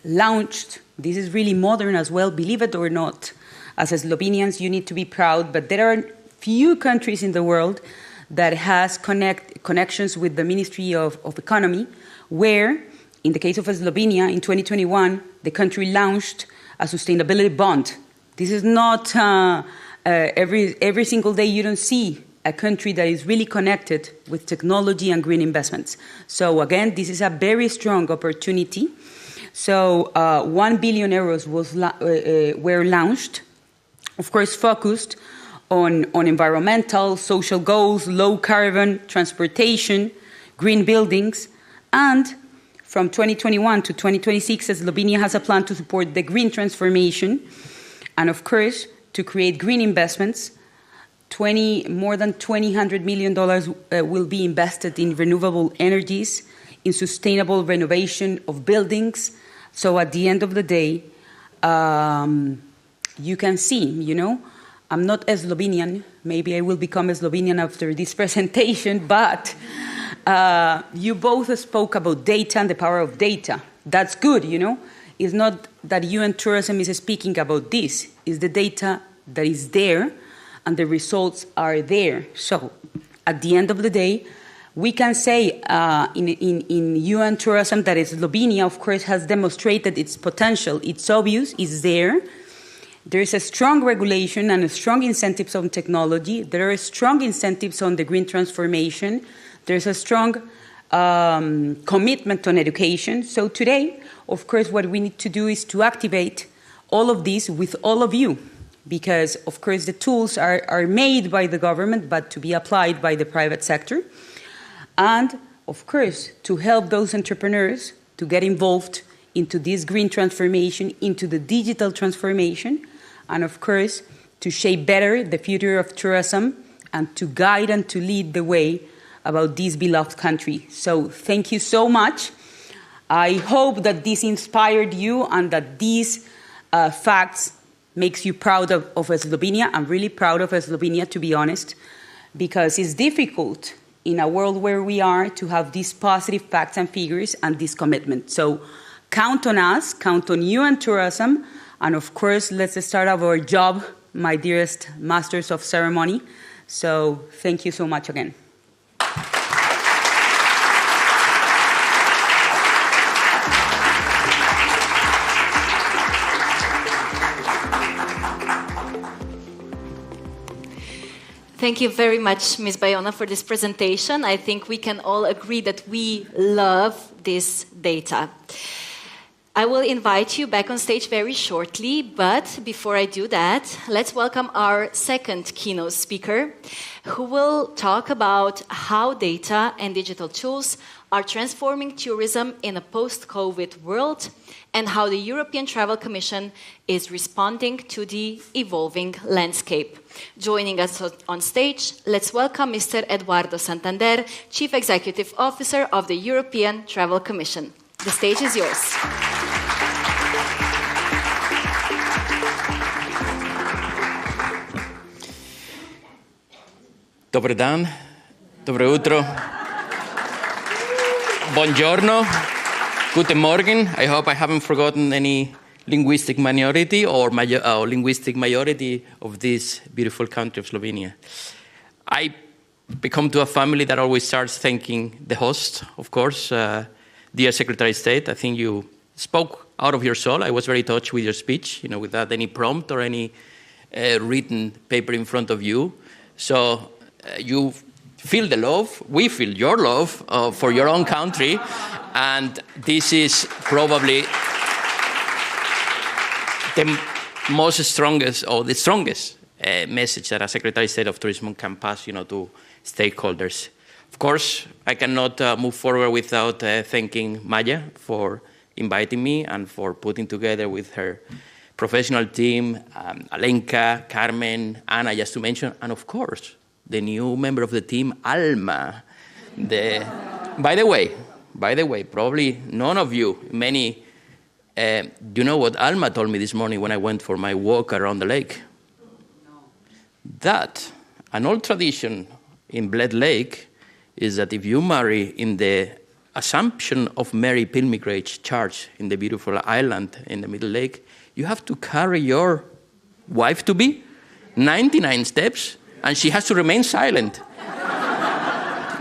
launched, this is really modern as well, believe it or not. As Slovenians, you need to be proud, but there are few countries in the world that has connections with the Ministry of Economy, where, in the case of Slovenia, in 2021, the country launched a sustainability bond. This is not every single day you don't see a country that is really connected with technology and green investments. So again, this is a very strong opportunity. So 1 billion euros were launched, of course focused on environmental, social goals, low carbon, transportation, green buildings, and from 2021 to 2026, Slovenia has a plan to support the green transformation, and of course, to create green investments. More than $200 million will be invested in renewable energies, in sustainable renovation of buildings. So at the end of the day, you can see, I'm not a Slovenian. Maybe I will become a Slovenian after this presentation, but you both spoke about data and the power of data. That's good, It's not that UN Tourism is speaking about this. It's the data that is there, and the results are there. So at the end of the day, we can say in UN tourism that Slovenia, of course, has demonstrated its potential. It's obvious, it's there. There is a strong regulation and a strong incentives on technology. There are strong incentives on the green transformation. There's a strong commitment on education. So today, of course, what we need to do is to activate all of this with all of you, because, of course, the tools are made by the government, but to be applied by the private sector. And, of course, to help those entrepreneurs to get involved into this green transformation, into the digital transformation, and, of course, to shape better the future of tourism and to guide and to lead the way about this beloved country. So thank you so much. I hope that this inspired you and that these facts makes you proud of Slovenia. I'm really proud of Slovenia, to be honest, because it's difficult in a world where we are to have these positive facts and figures and this commitment. So count on us, count on you and tourism, and of course, let's start our job, my dearest masters of ceremony. So thank you so much again. Thank you very much, Ms. Bayona, for this presentation. I think we can all agree that we love this data. I will invite you back on stage very shortly, but before I do that, let's welcome our second keynote speaker, who will talk about how data and digital tools are transforming tourism in a post-COVID world and how the European Travel Commission is responding to the evolving landscape. Joining us on stage, let's welcome Mr. Eduardo Santander, Chief Executive Officer of the European Travel Commission. The stage is yours. Dobar dan, dobro jutro, buongiorno, guten Morgen. I hope I haven't forgotten any linguistic minority or linguistic majority of this beautiful country of Slovenia. I belong to a family that always starts thanking the host, of course. Dear Secretary of State, I think you spoke out of your soul. I was very touched with your speech, without any prompt or any written paper in front of you. So you feel the love, we feel your love for your own country, and this is probably the strongest message that a Secretary of State of Tourism can pass, to stakeholders. Of course, I cannot move forward without thanking Maja for inviting me and for putting together with her professional team, Alenka, Carmen, Anna, just to mention, and of course, the new member of the team, Alma. By the way, probably none of you, many, do you know what Alma told me this morning when I went for my walk around the lake? No. That an old tradition in Bled Lake is that if you marry in the Assumption of Mary Pilgrimage Church in the beautiful island in the Middle Lake, you have to carry your wife-to-be 99 steps, and she has to remain silent.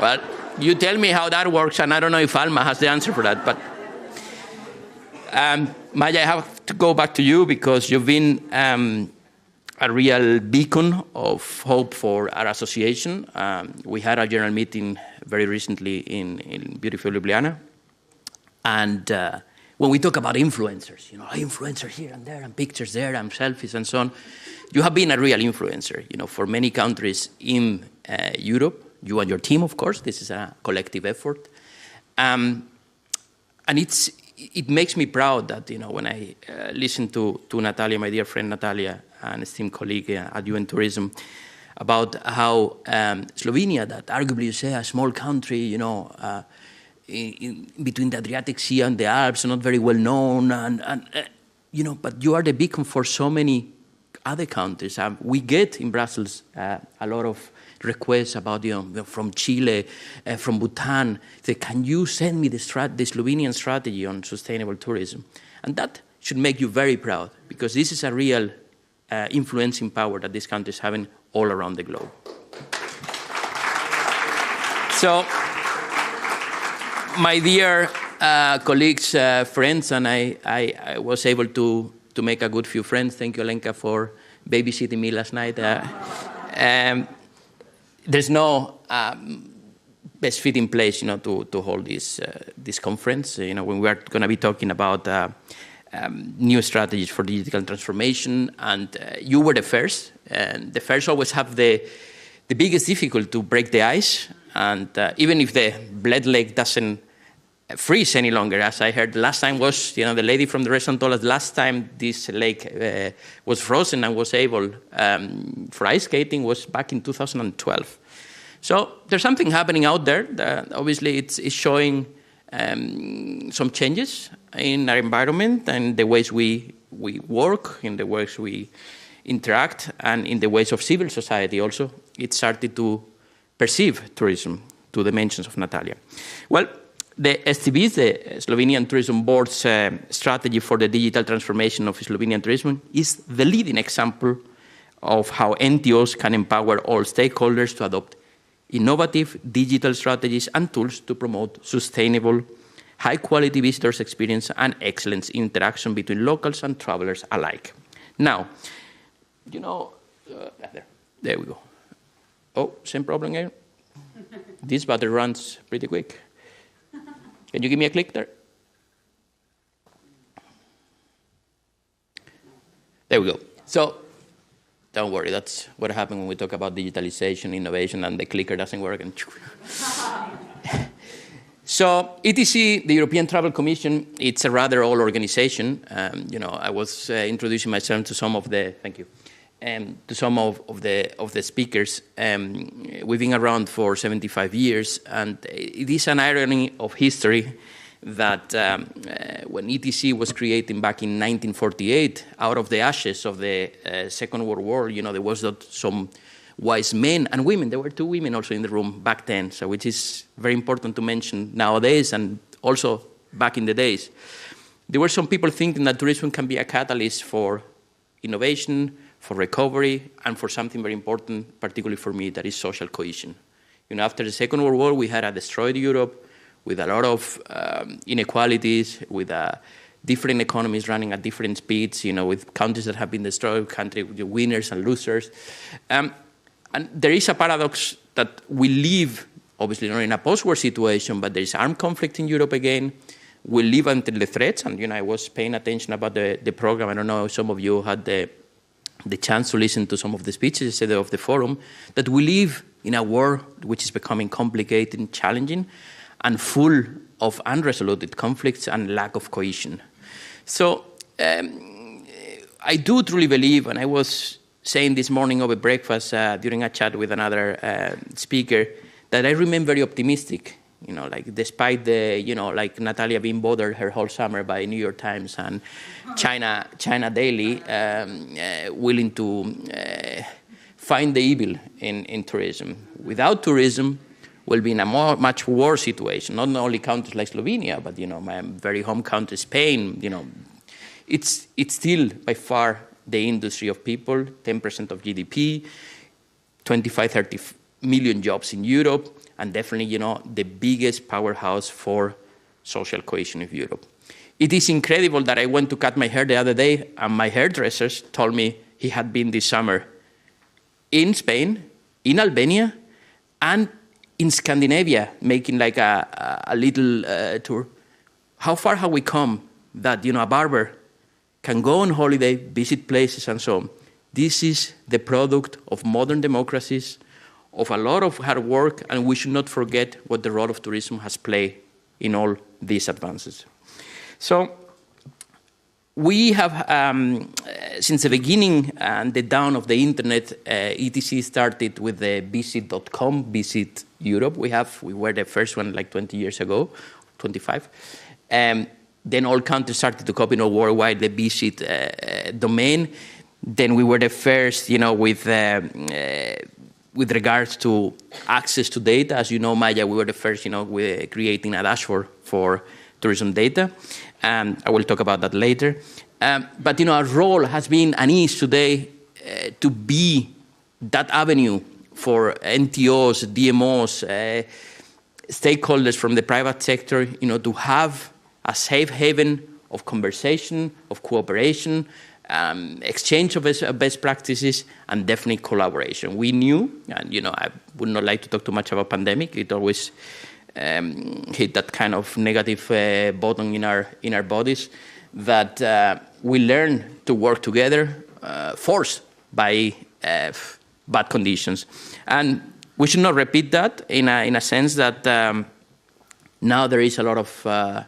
Well, you tell me how that works, and I don't know if Alma has the answer for that. But Maja, I have to go back to you because you've been a real beacon of hope for our association. We had a general meeting very recently in beautiful Ljubljana. And when we talk about influencers, influencers here and there, and pictures there, and selfies and so on, you have been a real influencer, for many countries in Europe. You and your team, of course. This is a collective effort. And it makes me proud that, when I listen to Natalia, my dear friend Natalia, an esteemed colleague at UN Tourism, about how Slovenia, that arguably you say a small country, in between the Adriatic Sea and the Alps, not very well known, but you are the beacon for so many other countries. We get in Brussels a lot of requests about, from Chile, from Bhutan, say, can you send me the Slovenian strategy on sustainable tourism? And that should make you very proud, because this is a real influencing power that this country is having all around the globe. So, my dear colleagues, friends, and I was able to make a good few friends. Thank you, Alenka, for babysitting me last night. There's no best fitting place, to hold this conference. When we are going to be talking about new strategies for digital transformation, and you were the first. And the first always have the biggest difficulty to break the ice. And even if the Bled Lake doesn't freeze any longer, as I heard last time was, the lady from the restaurant told us last time this lake was frozen and was able for ice skating was back in 2012. So there's something happening out there that obviously it's showing some changes in our environment and the ways we work, in the ways we interact, and in the ways of civil society also. It started to perceive tourism, to the mentions of Natalia. Well, the STB's, the Slovenian Tourism Board's strategy for the digital transformation of Slovenian tourism, is the leading example of how NTOs can empower all stakeholders to adopt innovative digital strategies and tools to promote sustainable, high-quality visitors' experience and excellence in interaction between locals and travelers alike. Now, there we go. Oh, same problem here. This battery runs pretty quick. Can you give me a click there? There we go. So don't worry, that's what happens when we talk about digitalization, innovation, and the clicker doesn't work. And so ETC, the European Travel Commission, it's a rather old organization. I was introducing myself to some of the, thank you, to some of the speakers. We've been around for 75 years, and it is an irony of history that when ETC was created back in 1948, out of the ashes of the Second World War, there was some wise men and women. There were 2 women also in the room back then, so which is very important to mention nowadays and also back in the days. There were some people thinking that tourism can be a catalyst for innovation, for recovery, and for something very important, particularly for me, that is social cohesion. After the Second World War, we had a destroyed Europe with a lot of inequalities, with different economies running at different speeds, with countries that have been destroyed, countries with winners and losers. And there is a paradox that we live, obviously not in a post-war situation, but there is armed conflict in Europe again. We live until the threats, and I was paying attention about the program. I don't know if some of you had the chance to listen to some of the speeches of the forum, that we live in a world which is becoming complicated and challenging and full of unresolved conflicts and lack of cohesion. So I do truly believe, and I was saying this morning over breakfast during a chat with another speaker, that I remain very optimistic. Despite the, like Natalia being bothered her whole summer by New York Times and China Daily, willing to find the evil in tourism. Without tourism, we'll be in a much worse situation. Not only countries like Slovenia, but my very home country, Spain. It's still by far the industry of people, 10% of GDP, 25, 30 million jobs in Europe, and definitely, the biggest powerhouse for social cohesion of Europe. It is incredible that I went to cut my hair the other day, and my hairdressers told me he had been this summer in Spain, in Albania, and in Scandinavia, making like a little tour. How far have we come that, a barber can go on holiday, visit places, and so on? This is the product of modern democracies, of a lot of hard work, and we should not forget what the role of tourism has played in all these advances. So we have, since the beginning and the dawn of the internet, ETC started with the visit.com, Visit Europe. We were the first one like 20 years ago, 25. Then all countries started to copy worldwide the Visit domain. Then we were the first, with regards to access to data. As you know, Maja, we were the first, with creating a dashboard for tourism data. I will talk about that later. But, our role has been and is today to be that avenue for NTOs, DMOs, stakeholders from the private sector, to have a safe haven of conversation, of cooperation, exchange of best practices, and definitely collaboration. We knew, and I would not like to talk too much about pandemic. It always hit that kind of negative button in our bodies, that we learn to work together, forced by bad conditions, and we should not repeat that in a sense that. Now there is a lot of,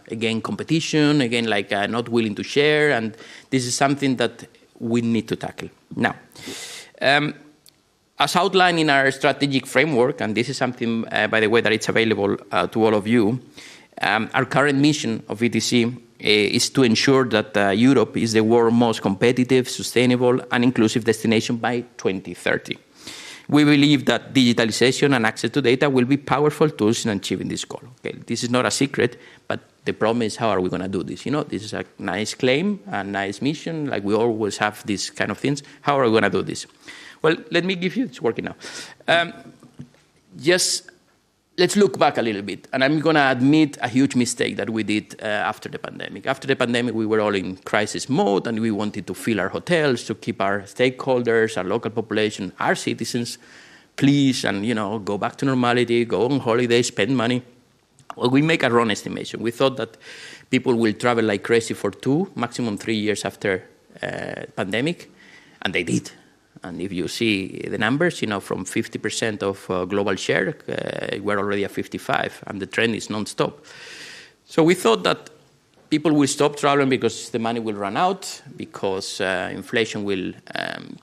again, competition, again, not willing to share, and this is something that we need to tackle. Now, as outlined in our strategic framework, and this is something, by the way, that it's available to all of you, our current mission of ETC is to ensure that Europe is the world's most competitive, sustainable, and inclusive destination by 2030. We believe that digitalization and access to data will be powerful tools in achieving this goal. Okay, this is not a secret, but the problem is, how are we going to do this? This is a nice claim, a nice mission, like we always have these kind of things. How are we going to do this? Well, let me give you, it's working now. Just let's look back a little bit, and I'm going to admit a huge mistake that we did after the pandemic. After the pandemic, we were all in crisis mode, and we wanted to fill our hotels to keep our stakeholders, our local population, our citizens pleased, and go back to normality, go on holiday, spend money. Well, we make a wrong estimation. We thought that people will travel like crazy for 2, maximum 3 years after pandemic, and they did. And if you see the numbers, from 50% of global share, we're already at 55, and the trend is non-stop. So we thought that people will stop traveling because the money will run out, because inflation will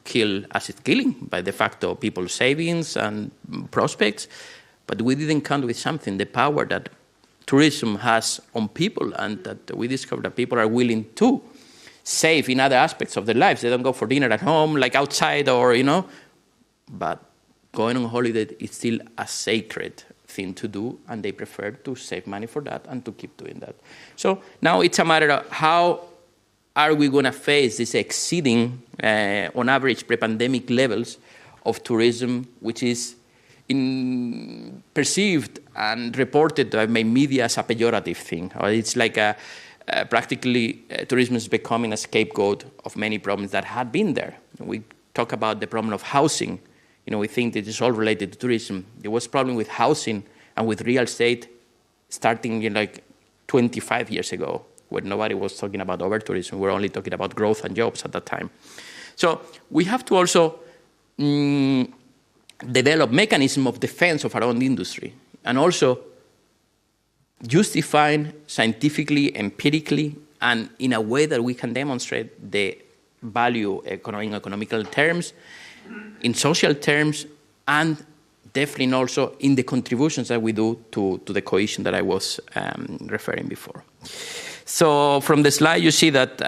kill asset killing by de facto people's savings and prospects. But we didn't count with something, the power that tourism has on people, and that we discovered that people are willing to save in other aspects of their lives. They don't go for dinner at home, like outside, or, but going on holiday is still a sacred thing to do, and they prefer to save money for that and to keep doing that. So now it's a matter of how are we going to face this exceeding, on average, pre-pandemic levels of tourism, which is perceived and reported by media as a pejorative thing. Or it's like practically tourism is becoming a scapegoat of many problems that had been there. We talk about the problem of housing. We think that it's all related to tourism. There was a problem with housing and with real estate starting 25 years ago, when nobody was talking about over-tourism. We were only talking about growth and jobs at that time. So we have to also develop mechanism of defense of our own industry, and also justifying scientifically, empirically, and in a way that we can demonstrate the value in economical terms, in social terms, and definitely also in the contributions that we do to the cohesion that I was referring before. So from the slide, you see that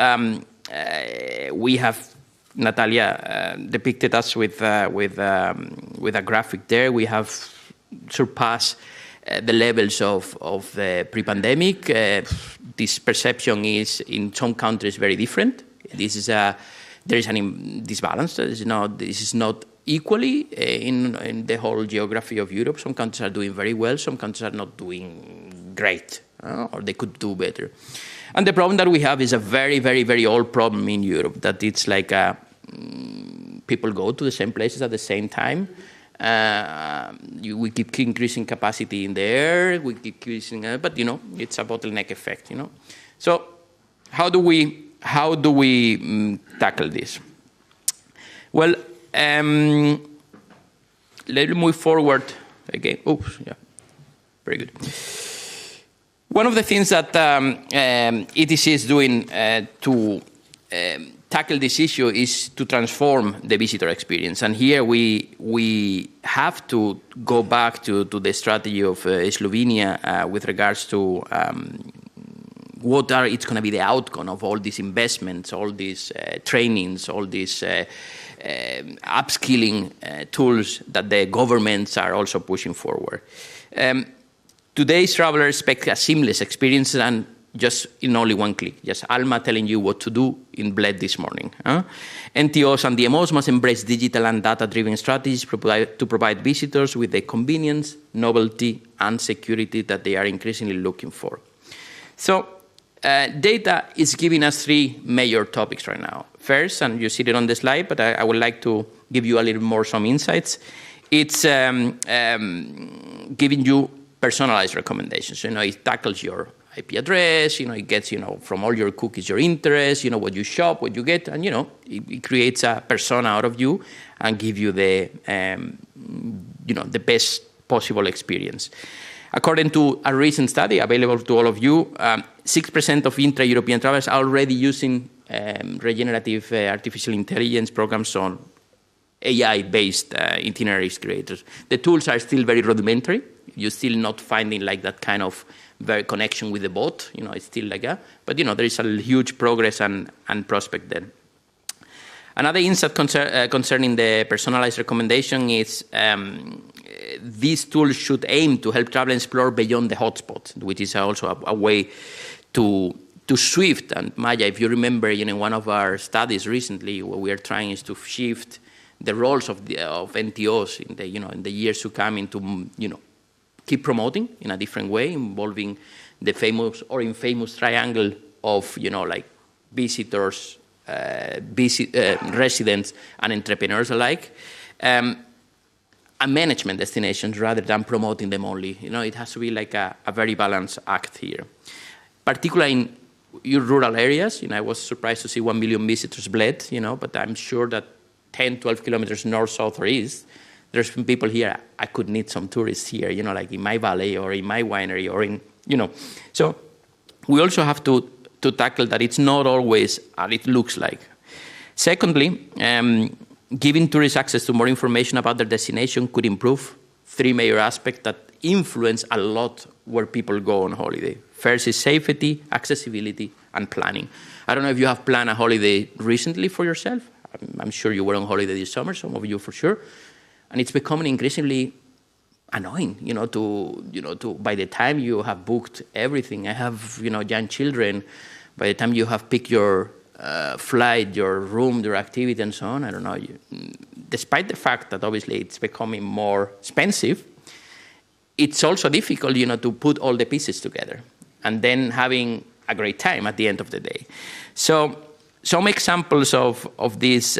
we have Natalia depicted us with a graphic there. We have surpassed the levels of pre-pandemic. This perception is in some countries very different. There is an disbalance. This is not equally in the whole geography of Europe. Some countries are doing very well. Some countries are not doing great, or they could do better. And the problem that we have is a very, very, very old problem in Europe, that it's like people go to the same places at the same time. We keep increasing capacity in the air, we keep increasing, but it's a bottleneck effect. So how do we tackle this? Well, let me move forward again. Oops, yeah, very good. One of the things that ETC is doing to tackle this issue is to transform the visitor experience. And here we have to go back to the strategy of Slovenia with regards to it's going to be the outcome of all these investments, all these trainings, all these upskilling tools that the governments are also pushing forward. Today's travelers expect a seamless experience and just in only one click. Just Alma telling you what to do in Bled this morning. NTOs and DMOs must embrace digital and data-driven strategies to provide visitors with the convenience, novelty, and security that they are increasingly looking for. So data is giving us three major topics right now. First, and you see it on the slide, but I would like to give you a little more some insights. It's giving you personalized recommendations. It tackles your IP address, it gets, from all your cookies, your interests, what you shop, what you get, and, it creates a persona out of you and give you the, the best possible experience. According to a recent study available to all of you, 6% of intra-European travelers are already using regenerative artificial intelligence programs on AI-based itineraries creators. The tools are still very rudimentary. You're still not finding that kind of very connection with the bot. It's still like that. But, there is a huge progress and prospect there. Another insight concerning the personalized recommendation is these tools should aim to help travelers explore beyond the hotspots, which is also a way to shift. And Maja, if you remember, in one of our studies recently, what we are trying is to shift the roles of NTOs in the years to come into keep promoting in a different way, involving the famous or infamous triangle of visitors, residents, and entrepreneurs alike, and management destinations rather than promoting them only. It has to be a very balanced act here. Particularly rural areas. I was surprised to see 1 million visitors Bled, but I'm sure that 10, 12 kilometers north, south, or east, there's people here, I could need some tourists here, like in my valley or in my winery or in, So we also have to tackle that it's not always as it looks like. Secondly, giving tourists access to more information about their destination could improve 3 major aspects that influence a lot where people go on holiday. First is safety, accessibility, and planning. I don't know if you have planned a holiday recently for yourself. I'm sure you were on holiday this summer, some of you for sure. And it's becoming increasingly annoying, to by the time you have booked everything. I have, young children. By the time you have picked your flight, your room, your activity, and so on, I don't know. Despite the fact that obviously it's becoming more expensive, it's also difficult, to put all the pieces together and then having a great time at the end of the day. So some examples of this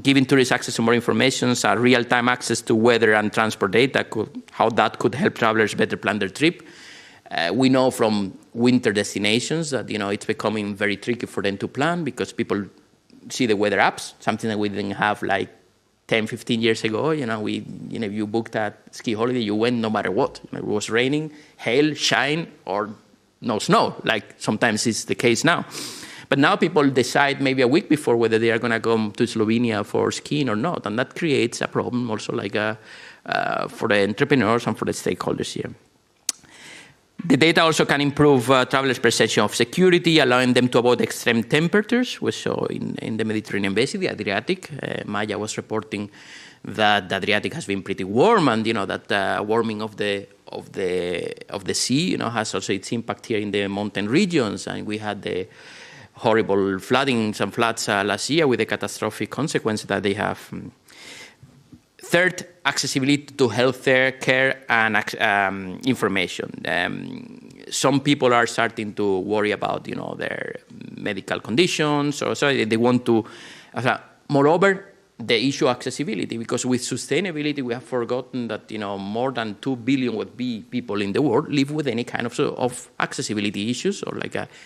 giving tourists access to more information are real-time access to weather and transport data, how that could help travelers better plan their trip. We know from winter destinations that, it's becoming very tricky for them to plan because people see the weather apps, something that we didn't have like 10, 15 years ago. If you booked a ski holiday, you went no matter what. It was raining, hail, shine, or no snow, like sometimes it's the case now. But now people decide maybe a week before whether they are going to go to Slovenia for skiing or not. And that creates a problem also for the entrepreneurs and for the stakeholders here. The data also can improve travelers' perception of security, allowing them to avoid extreme temperatures. We saw in the Mediterranean basin, the Adriatic. Maja was reporting that the Adriatic has been pretty warm, and that warming of the sea, has also its impact here in the mountain regions. And we had the horrible floodings and floods last year with the catastrophic consequences that they have. Third, accessibility to healthcare care and information. Some people are starting to worry about, their medical conditions, or so they want to. Moreover, the issue of accessibility, because with sustainability, we have forgotten that, more than 2 billion would be people in the world live with any kind of accessibility issues or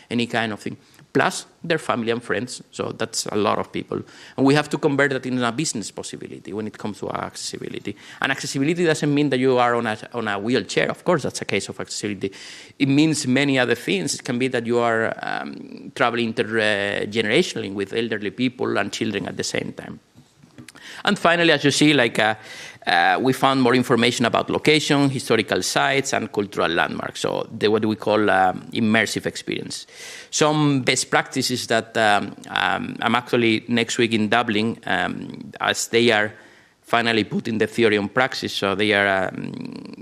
any kind of thing. Plus their family and friends, so that's a lot of people. And we have to convert that into a business possibility when it comes to accessibility. And accessibility doesn't mean that you are on a wheelchair. Of course, that's a case of accessibility. It means many other things. It can be that you are traveling intergenerationally with elderly people and children at the same time. And finally, as you see, we found more information about location, historical sites, and cultural landmarks. So what we call immersive experience. Some best practices that I'm actually next week in Dublin, as they are finally putting the theory on practice. So they are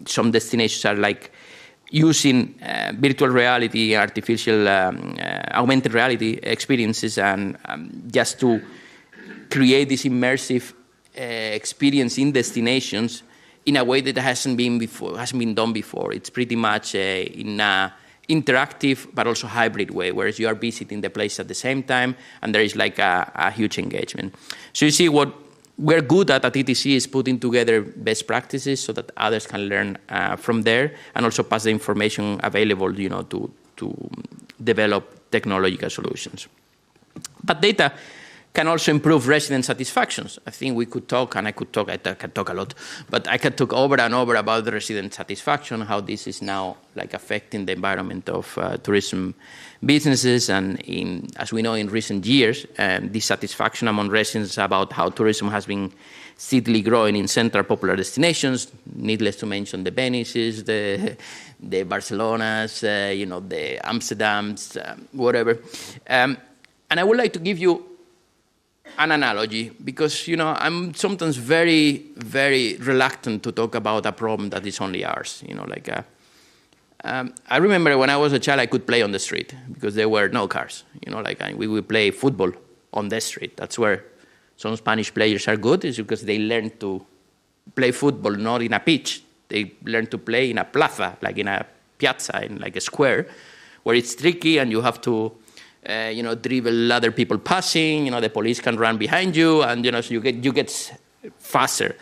some destinations are using virtual reality, artificial augmented reality experiences, and just to create this immersive experience in destinations in a way that hasn't been done before. It's pretty much in an interactive but also hybrid way, whereas you are visiting the place at the same time, and there is a huge engagement. So you see, what we're good at ETC is putting together best practices so that others can learn from there, and also pass the information available, to develop technological solutions. But data can also improve resident satisfactions. I think we could talk, and I can talk a lot, but I can talk over and over about the resident satisfaction, how this is now affecting the environment of tourism businesses. And as we know, in recent years, dissatisfaction among residents about how tourism has been steadily growing in central popular destinations, needless to mention the Venices, the Barcelonas, the Amsterdams, whatever. And I would like to give you an analogy, because I'm sometimes very, very reluctant to talk about a problem that is only ours. I remember when I was a child, I could play on the street because there were no cars. We would play football on the street. That's where some Spanish players are good, is because they learn to play football not in a pitch. They learn to play in a plaza, in a piazza, in a square, where it's tricky and you have to dribble other people passing, the police can run behind you, and, so you get faster.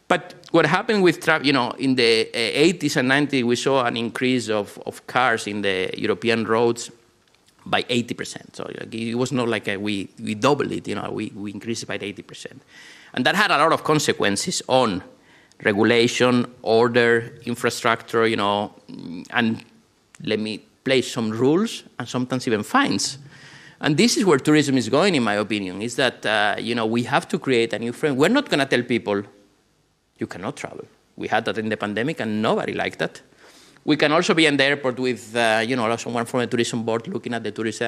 But what happened with in the 80s and 90s, we saw an increase of cars in the European roads by 80%. So it was not like we doubled it, we increased it by 80%. And that had a lot of consequences on regulation, order, infrastructure, and let me place some rules and sometimes even fines. And this is where tourism is going, in my opinion, is that, we have to create a new frame. We're not going to tell people, you cannot travel. We had that in the pandemic and nobody liked that. We can also be in the airport with, someone from the tourism board looking at the tourist,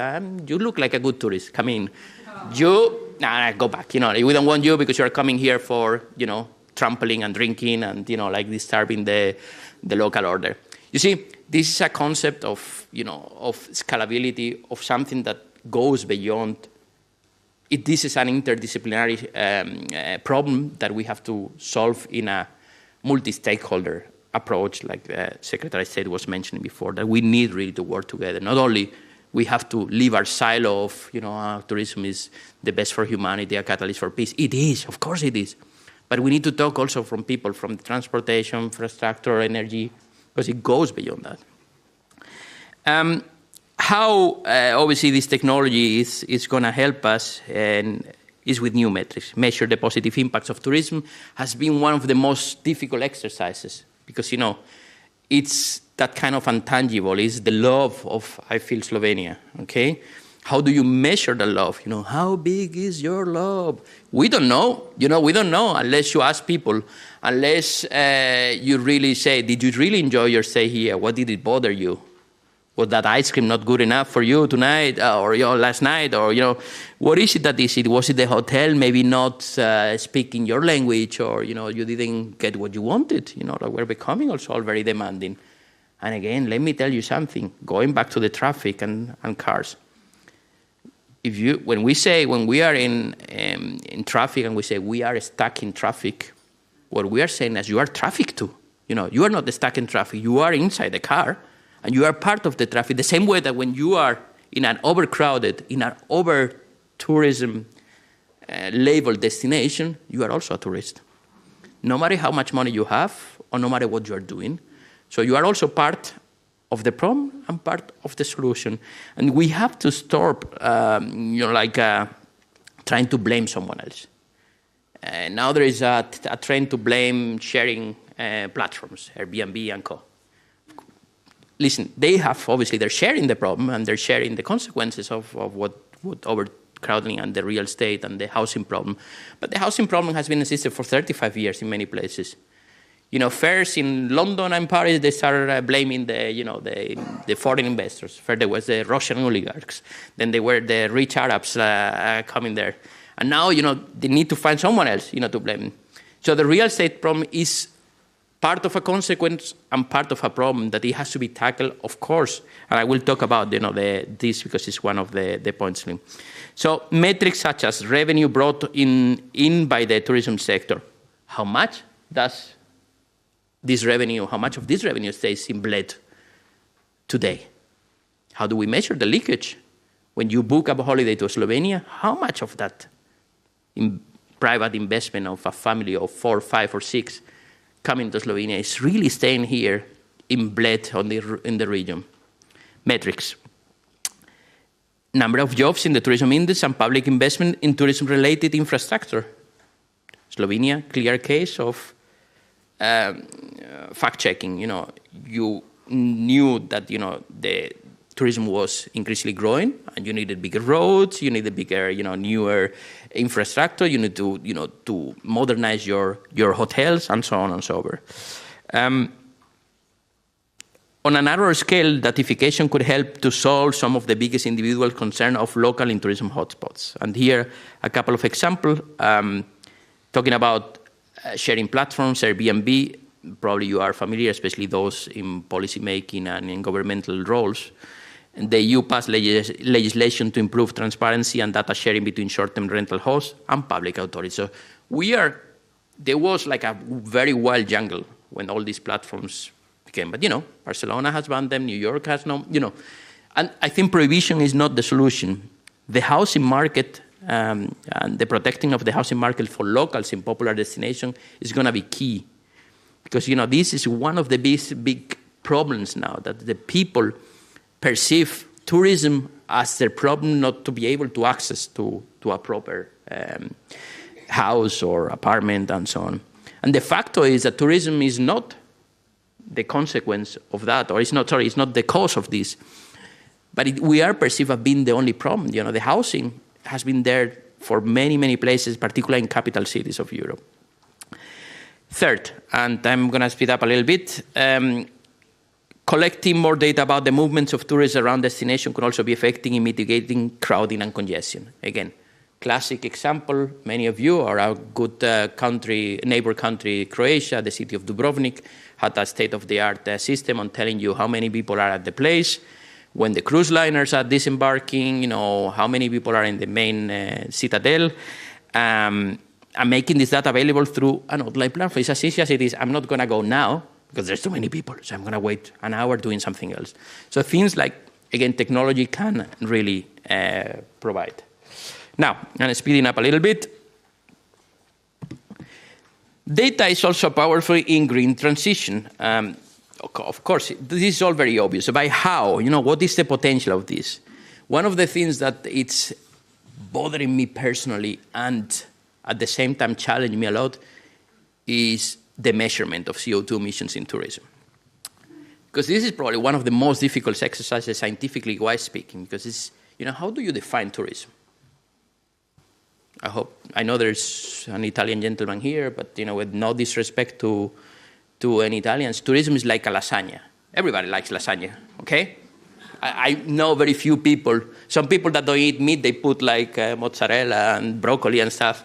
you look like a good tourist, come in. Go back, we don't want you because you're coming here for, trampling and drinking and, disturbing the local order. You see, this is a concept of, of scalability, of something that goes beyond. This is an interdisciplinary problem that we have to solve in a multi-stakeholder approach, like the Secretary of State was mentioning before, that we need really to work together. Not only we have to leave our silo of, tourism is the best for humanity, a catalyst for peace. It is, of course it is. But we need to talk also from people, from the transportation, infrastructure, energy, because it goes beyond that. How, obviously, this technology is going to help us and is with new metrics. Measure the positive impacts of tourism has been one of the most difficult exercises because, it's that kind of intangible. It's the love of, I feel, Slovenia, okay? How do you measure the love? How big is your love? We don't know. We don't know unless you ask people, unless you really say, did you really enjoy your stay here? What did it bother you? Was that ice cream not good enough for you tonight or last night? Or, what is it that is it? Was it the hotel maybe not speaking your language or, you didn't get what you wanted? We're becoming also all very demanding. And again, let me tell you something, going back to the traffic and cars. When we are in traffic and we say we are stuck in traffic, what we are saying is you are traffic too. You are not stuck in traffic. You are inside the car and you are part of the traffic. The same way that when you are in an overcrowded, in an over-tourism labeled destination, you are also a tourist. No matter how much money you have or no matter what you are doing. So you are also part of the problem and part of the solution. And we have to stop, trying to blame someone else. Now there is a trend to blame sharing platforms, Airbnb and co. Listen, they're sharing the problem and they're sharing the consequences of what overcrowding and the real estate and the housing problem. But the housing problem has been existed for 35 years in many places. First in London and Paris, they started blaming the foreign investors. First there was the Russian oligarchs. Then they were the rich Arabs coming there. And now, they need to find someone else, to blame. So the real estate problem is part of a consequence and part of a problem that it has to be tackled, of course. And I will talk about, this because it's one of the points. So metrics such as revenue brought in by the tourism sector. How much does how much of this revenue stays in Bled today? How do we measure the leakage? When you book a holiday to Slovenia, how much of that private investment of a family of 4, 5, or 6 coming to Slovenia is really staying here in Bled in the region? Metrics. Number of jobs in the tourism industry and public investment in tourism-related infrastructure. Slovenia, clear case of fact-checking. You knew that, the tourism was increasingly growing and you needed bigger roads, you needed bigger, newer infrastructure, you need to, to modernize your hotels and so on and so forth. On a narrower scale, datification could help to solve some of the biggest individual concerns of local and tourism hotspots. And here, a couple of examples, talking about sharing platforms, Airbnb. Probably you are familiar, especially those in policy making and in governmental roles. And the EU passed legislation to improve transparency and data sharing between short-term rental hosts and public authorities. So there was like a very wild jungle when all these platforms became. But, Barcelona has banned them, New York has no, And I think prohibition is not the solution. The housing market and the protecting of the housing market for locals in popular destinations is going to be key. Because, this is one of the big problems now, that the people perceive tourism as their problem not to be able to access to a proper house or apartment and so on. And the fact is that tourism is not the consequence of that, or it's not the cause of this. But we are perceived as being the only problem. The housing has been there for many, many places, particularly in capital cities of Europe. Third, and I'm going to speed up a little bit, collecting more data about the movements of tourists around destination could also be effective in mitigating crowding and congestion. Again, classic example, many of you are our good neighbor country, Croatia. The city of Dubrovnik had a state-of-the-art system on telling you how many people are at the place, when the cruise liners are disembarking, how many people are in the main citadel, and making this data available through an online platform. It's as easy as it is. I'm not going to go now because there's too many people, so I'm going to wait an hour doing something else. So things like, again, technology can really provide. Now, I'm speeding up a little bit. Data is also powerful in green transition. Of course, this is all very obvious. By how? What is the potential of this? One of the things that it's bothering me personally and at the same time challenging me a lot is the measurement of CO2 emissions in tourism. Because this is probably one of the most difficult exercises scientifically wise speaking, because it's, how do you define tourism? I know there's an Italian gentleman here, but with no disrespect to any Italians, tourism is like a lasagna. Everybody likes lasagna, okay? I know very few people. Some people that don't eat meat, they put like mozzarella and broccoli and stuff.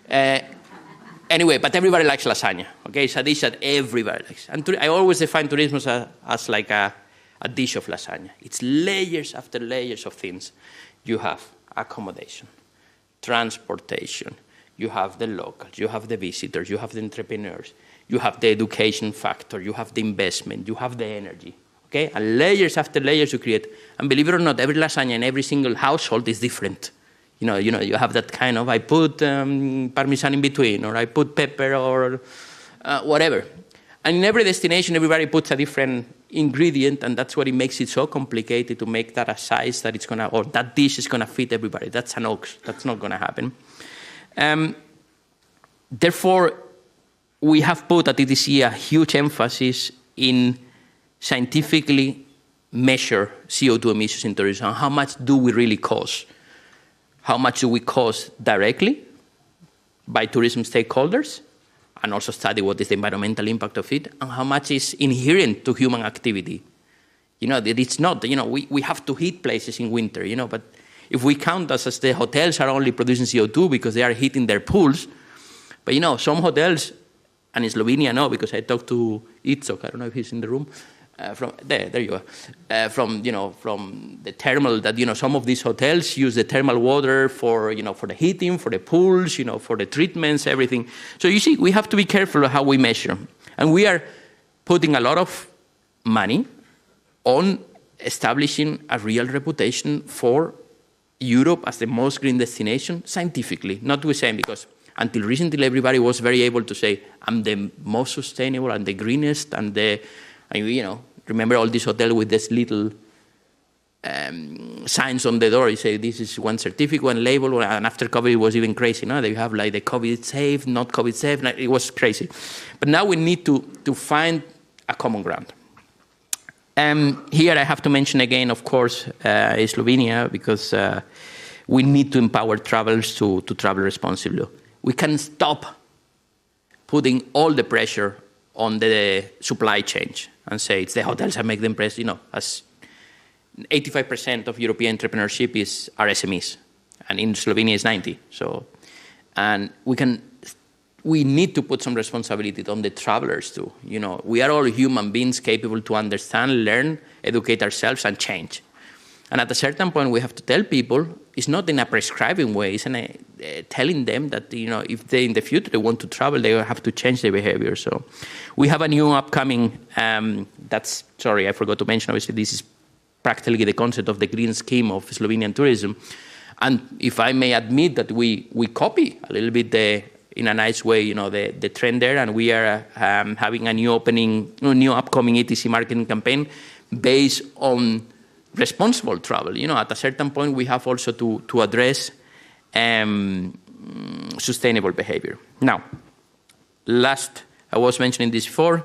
Anyway, but everybody likes lasagna, okay? It's a dish that everybody likes. And I always define tourism as like a dish of lasagna. It's layers after layers of things. You have accommodation, transportation, you have the locals, you have the visitors, you have the entrepreneurs, you have the education factor, you have the investment, you have the energy, okay? And layers after layers you create. And believe it or not, every lasagna in every single household is different. You have that kind of, I put Parmesan in between, or I put pepper, or whatever. And in every destination, everybody puts a different ingredient, and that's what it makes it so complicated to make that a size that it's gonna, or that dish is gonna fit everybody. That's an hoax. That's not gonna happen. Therefore, we have put at ETC a huge emphasis in scientifically measure CO2 emissions in tourism. How much do we really cause? How much do we cause directly by tourism stakeholders? And also study what is the environmental impact of it, and how much is inherent to human activity. That it's not, we have to heat places in winter, but if we count as the hotels are only producing CO2 because they are heating their pools, but some hotels, and in Slovenia, no, because I talked to Itzok, I don't know if he's in the room, from there you are, from the thermal, that some of these hotels use the thermal water for for the heating, for the pools, for the treatments, everything. So you see, we have to be careful how we measure, and we are putting a lot of money on establishing a real reputation for Europe as the most green destination scientifically, not the same, because until recently everybody was very able to say, I'm the most sustainable and the greenest and the, remember all this hotel with this little signs on the door. You say, this is one certificate, one label, and after COVID it was even crazy. They have like the COVID safe, not COVID safe. It was crazy. But now we need to find a common ground. Here I have to mention again, of course, Slovenia, because we need to empower travelers to travel responsibly. We can stop putting all the pressure on the supply chain and say it's the hotels that make them press, as 85% of European entrepreneurship are SMEs, and in Slovenia it's 90. So, and we need to put some responsibility on the travelers too. We are all human beings capable to understand, learn, educate ourselves, and change. And at a certain point, we have to tell people, it's not in a prescribing way, it's in telling them that, if they in the future they want to travel, they have to change their behavior. So we have a new upcoming, sorry, I forgot to mention, obviously, this is practically the concept of the green scheme of Slovenian tourism. And if I may admit that we copy a little bit in a nice way, the trend there, and we are having a new upcoming ETC marketing campaign based on responsible travel. At a certain point, we have also to address sustainable behavior. Now, last, I was mentioning this before,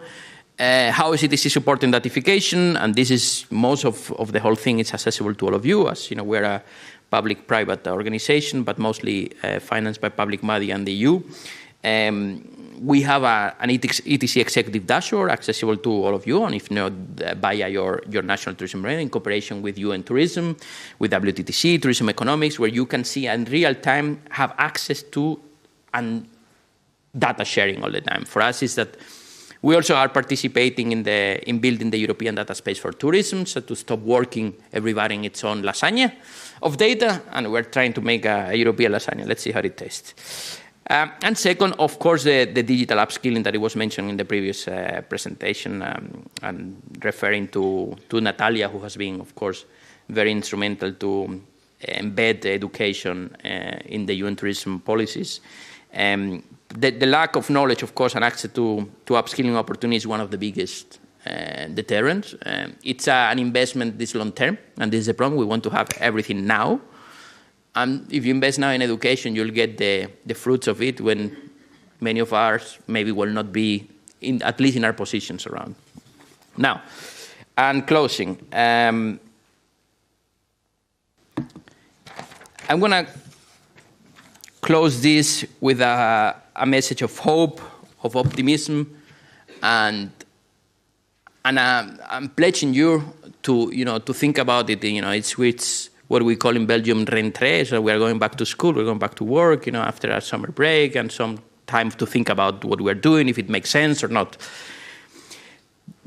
how is ETC supporting datification? And this is most of the whole thing is accessible to all of you. As you know, we're a public-private organization, but mostly financed by public money and the EU. We have an ETC executive dashboard accessible to all of you, and if not, via your national tourism brand in cooperation with UN Tourism, with WTTC, Tourism Economics, where you can see in real time, have access to and data sharing all the time. For us, is that we also are participating in building the European data space for tourism, so to stop working everybody in its own lasagna of data, and we're trying to make a European lasagna. Let's see how it tastes. And second, of course, the digital upskilling that it was mentioned in the previous presentation, and referring to Natalia, who has been, of course, very instrumental to embed education in the UN tourism policies. The lack of knowledge, of course, and access to upskilling opportunities is one of the biggest deterrents. It's an investment this long term, and this is the problem. We want to have everything now. And if you invest now in education, you'll get the fruits of it when many of us maybe will not be, at least in our positions around. Now, and closing. I'm going to close this with a message of hope, of optimism, and I'm pledging you to think about it. It's what we call in Belgium rentrée, so we are going back to school, we're going back to work, after our summer break, and some time to think about what we're doing, if it makes sense or not.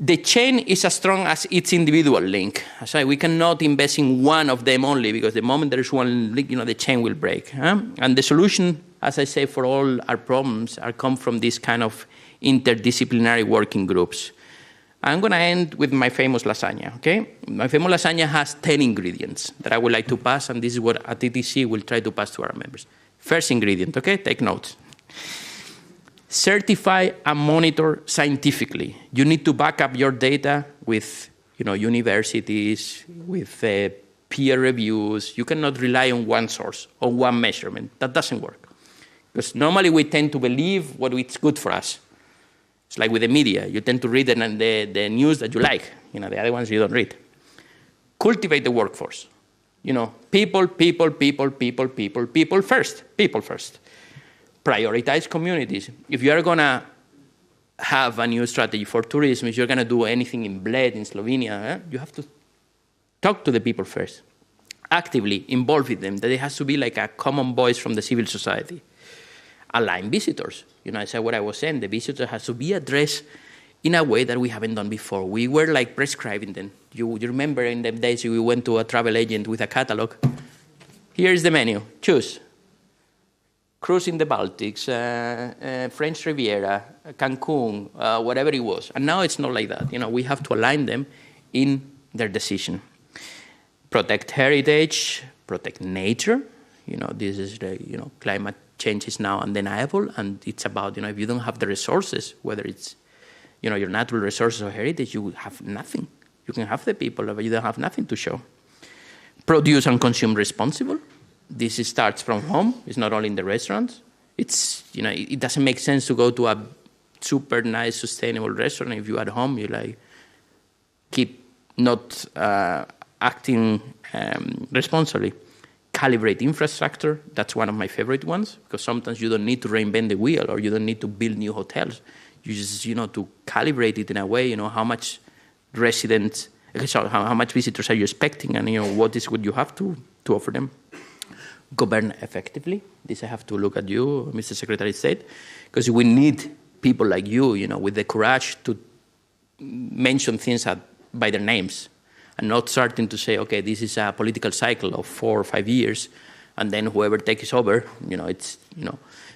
The chain is as strong as its individual link. So we cannot invest in one of them only, because the moment there is one link, the chain will break. Huh? And the solution, as I say, for all our problems come from this kind of interdisciplinary working groups. I'm going to end with my famous lasagna, okay? My famous lasagna has 10 ingredients that I would like to pass, and this is what at ETC will try to pass to our members. First ingredient, okay? Take notes. Certify and monitor scientifically. You need to back up your data with, universities, with peer reviews. You cannot rely on one source or one measurement. That doesn't work. Because normally we tend to believe what is good for us. It's like with the media. You tend to read the news that you like. The other ones you don't read. Cultivate the workforce. People first. People first. Prioritize communities. If you are going to have a new strategy for tourism, if you're going to do anything in Bled, in Slovenia, you have to talk to the people first. Actively involve with them. That it has to be like a common voice from the civil society. Align visitors. I said what I was saying. The visitor has to be addressed in a way that we haven't done before. We were like prescribing them. You remember in the days we went to a travel agent with a catalog. Here's the menu. Choose. Cruise in the Baltics, French Riviera, Cancun, whatever it was. And now it's not like that. We have to align them in their decision. Protect heritage, protect nature. This is climate change is now undeniable, and it's about, if you don't have the resources, whether it's, your natural resources or heritage, you have nothing. You can have the people, but you don't have nothing to show. Produce and consume responsible. This starts from home. It's not only in the restaurants. It's, it doesn't make sense to go to a super nice, sustainable restaurant if you at home, you keep not acting responsibly. Calibrate infrastructure. That's one of my favorite ones, because sometimes you don't need to reinvent the wheel, or you don't need to build new hotels. You just, to calibrate it in a way, how much residents, how much visitors are you expecting, and, what you have to offer them. Govern effectively. This I have to look at you, Mr. Secretary of State, because we need people like you, with the courage to mention things by their names, and not starting to say, okay, this is a political cycle of 4 or 5 years, and then whoever takes over,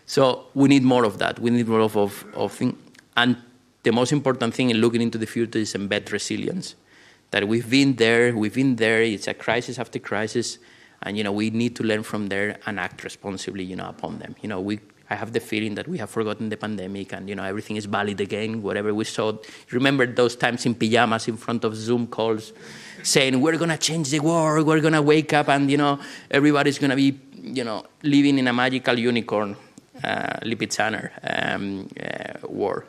So we need more of that. We need more of things. And the most important thing in looking into the future is embed resilience. That we've been there. It's a crisis after crisis. And, we need to learn from there and act responsibly, upon them. I have the feeling that we have forgotten the pandemic, and, everything is valid again, whatever we saw. Remember those times in pajamas in front of Zoom calls, saying, we're going to change the world, we're going to wake up and, everybody's going to be, living in a magical unicorn, Lipizzaner world.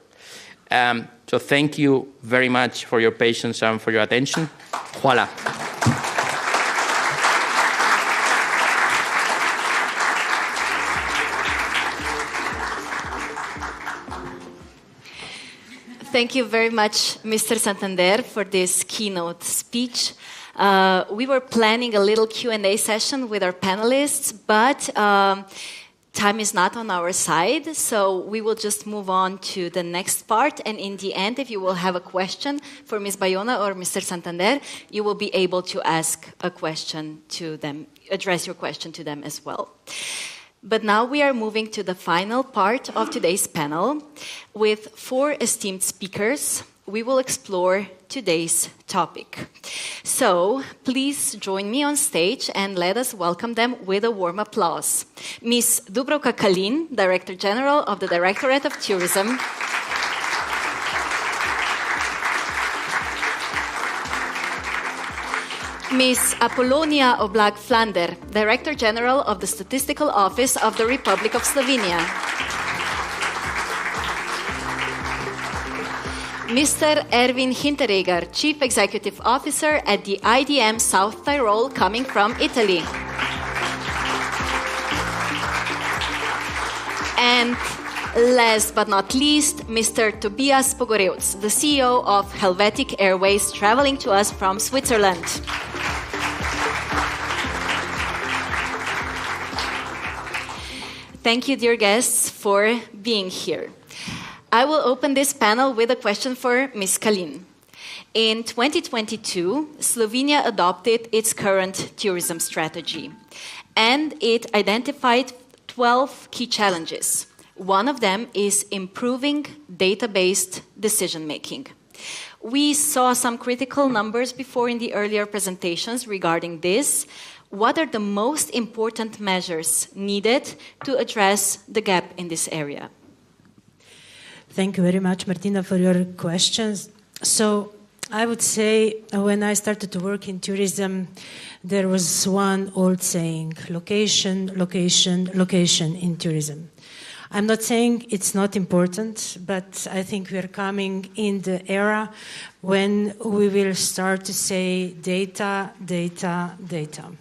So thank you very much for your patience and for your attention. Voila. Thank you very much, Mr. Santander, for this keynote speech. We were planning a little Q&A session with our panelists, but time is not on our side, so we will just move on to the next part. And in the end, if you will have a question for Ms. Bayona or Mr. Santander, you will be able to ask a question to them, address your question to them as well. But now we are moving to the final part of today's panel. With 4 esteemed speakers, we will explore today's topic. So please join me on stage and let us welcome them with a warm applause. Ms. Dubravka Kalin, Director General of the Directorate of Tourism. Ms. Apolonija Oblak Flander, Director General of the Statistical Office of the Republic of Slovenia. Mr. Erwin Hinteregger, Chief Executive Officer at the IDM South Tyrol, coming from Italy. And last but not least, Mr. Tobias Pogorevc, the CEO of Helvetic Airways, traveling to us from Switzerland. Thank you, dear guests, for being here. I will open this panel with a question for Ms. Kalin. In 2022, Slovenia adopted its current tourism strategy, and it identified 12 key challenges. One of them is improving data-based decision-making. We saw some critical numbers before in the earlier presentations regarding this. What are the most important measures needed to address the gap in this area? Thank you very much, Martina, for your questions. So I would say when I started to work in tourism, there was one old saying, location, location, location in tourism. I'm not saying it's not important, but I think we are coming in the era when we will start to say data, data, data.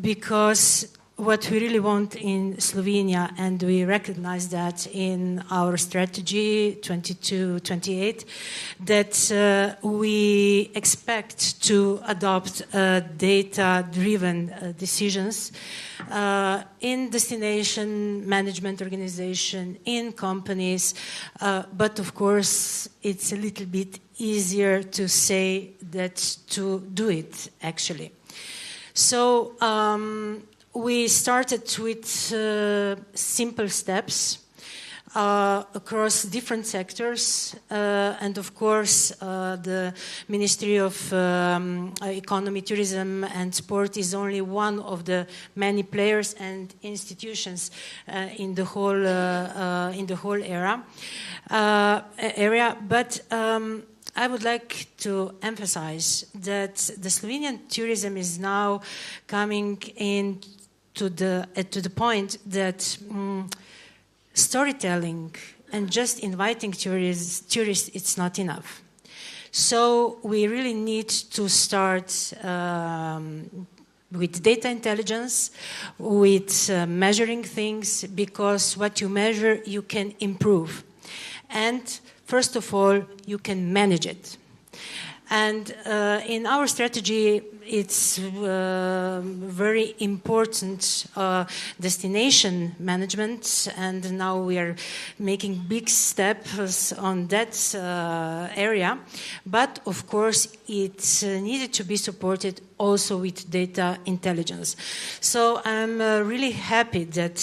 Because what we really want in Slovenia, and we recognize that in our strategy 22-28, that we expect to adopt data-driven decisions in destination management organization, in companies, but of course it's a little bit easier to say that to do it actually. So we started with simple steps across different sectors, and of course the Ministry of Economy, Tourism and Sport is only one of the many players and institutions in the whole area. But I would like to emphasize that the Slovenian tourism is now coming in to the point that storytelling and just inviting tourists, it's not enough. So we really need to start with data intelligence, with measuring things, because what you measure, you can improve. And first of all, you can manage it. And in our strategy, it's very important destination management, and now we are making big steps on that area. But of course, it needed to be supported also with data intelligence. So I'm really happy that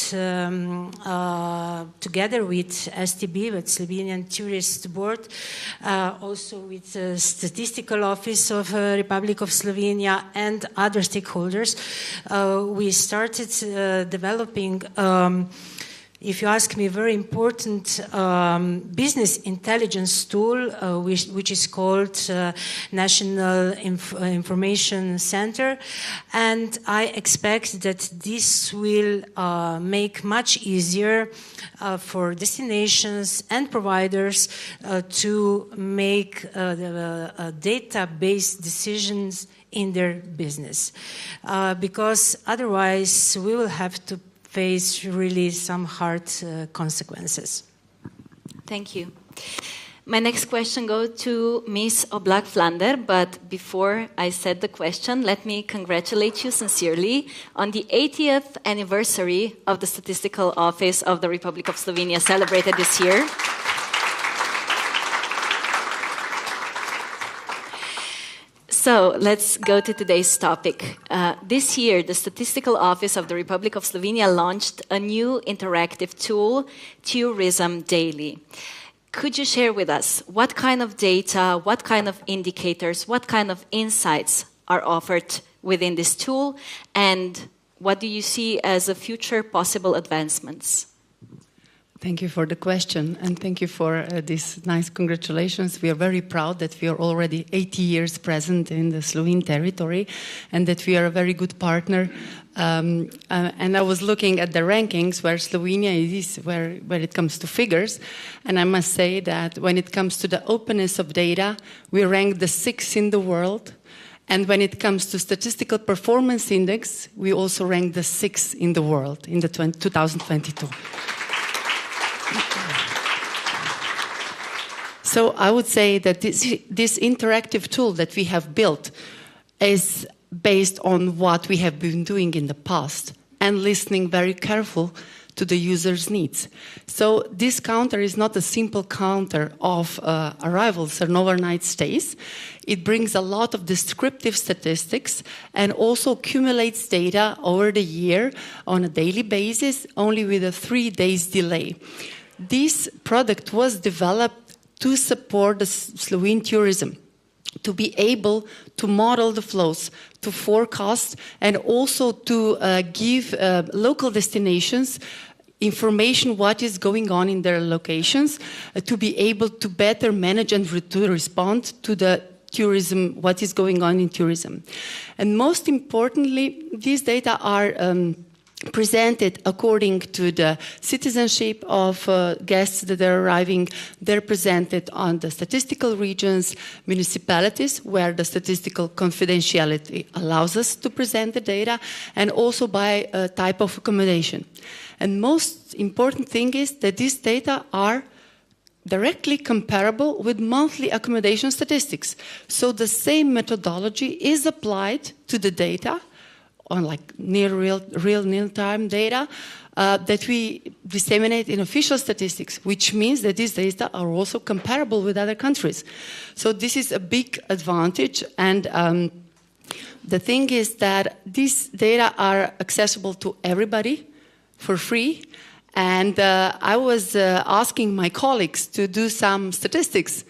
together with STB, with Slovenian Tourist Board, also with the Statistical Office of Republic of Slovenia and other stakeholders, we started developing if you ask me, a very important business intelligence tool, which is called National Information Center. And I expect that this will make much easier for destinations and providers to make data-based decisions in their business. Because otherwise we will have to face really some hard consequences. Thank you. My next question goes to Ms. Oblak Flander, but before I said the question, let me congratulate you sincerely on the 80th anniversary of the Statistical Office of the Republic of Slovenia celebrated this year. So let's go to today's topic. This year, the Statistical Office of the Republic of Slovenia launched a new interactive tool, Tourism Daily. Could you share with us what kind of data, what kind of indicators, what kind of insights are offered within this tool, and what do you see as a future possible advancements? Thank you for the question, and thank you for these nice congratulations. We are very proud that we are already 80 years present in the Slovene territory and that we are a very good partner. And I was looking at the rankings where Slovenia is, where it comes to figures, and I must say that when it comes to the openness of data, we rank the 6th in the world. And when it comes to statistical performance index, we also rank the 6th in the world in the 2022. So I would say that this interactive tool that we have built is based on what we have been doing in the past and listening very careful to the user's needs. So this counter is not a simple counter of arrivals or overnight stays. It brings a lot of descriptive statistics and also accumulates data over the year on a daily basis, only with a 3 days delay. This product was developed to support the Slovene tourism, to be able to model the flows, to forecast, and also to give local destinations information what is going on in their locations, to be able to better manage and to respond to the tourism, what is going on in tourism. And most importantly, these data are presented according to the citizenship of guests that are arriving. They're presented on the statistical regions, municipalities, where the statistical confidentiality allows us to present the data, and also by type of accommodation. And most important thing is that these data are directly comparable with monthly accommodation statistics. So the same methodology is applied to the data on like near real-time data that we disseminate in official statistics, which means that these data are also comparable with other countries. So this is a big advantage, and the thing is that these data are accessible to everybody for free. And I was asking my colleagues to do some statistics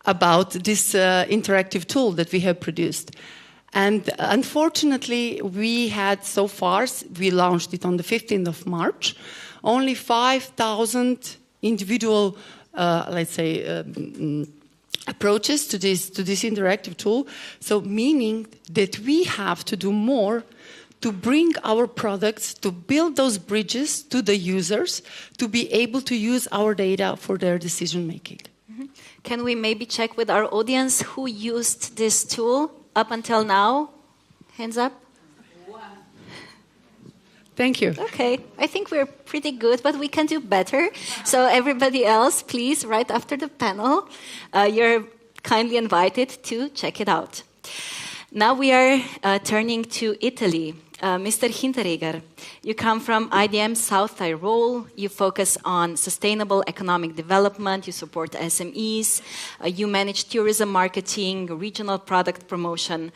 about this interactive tool that we have produced. And unfortunately, we had so far, we launched it on the 15th of March, only 5,000 individual, let's say, approaches to this interactive tool. So meaning that we have to do more to bring our products, to build those bridges to the users, to be able to use our data for their decision making. Mm-hmm. Can we maybe check with our audience who used this tool up until now? Hands up. Thank you. Okay, I think we're pretty good, but we can do better. So everybody else, please, right after the panel, you're kindly invited to check it out. Now we are turning to Italy. Mr. Hinteregger, you come from IDM South Tyrol. You focus on sustainable economic development. You support SMEs. You manage tourism marketing, regional product promotion.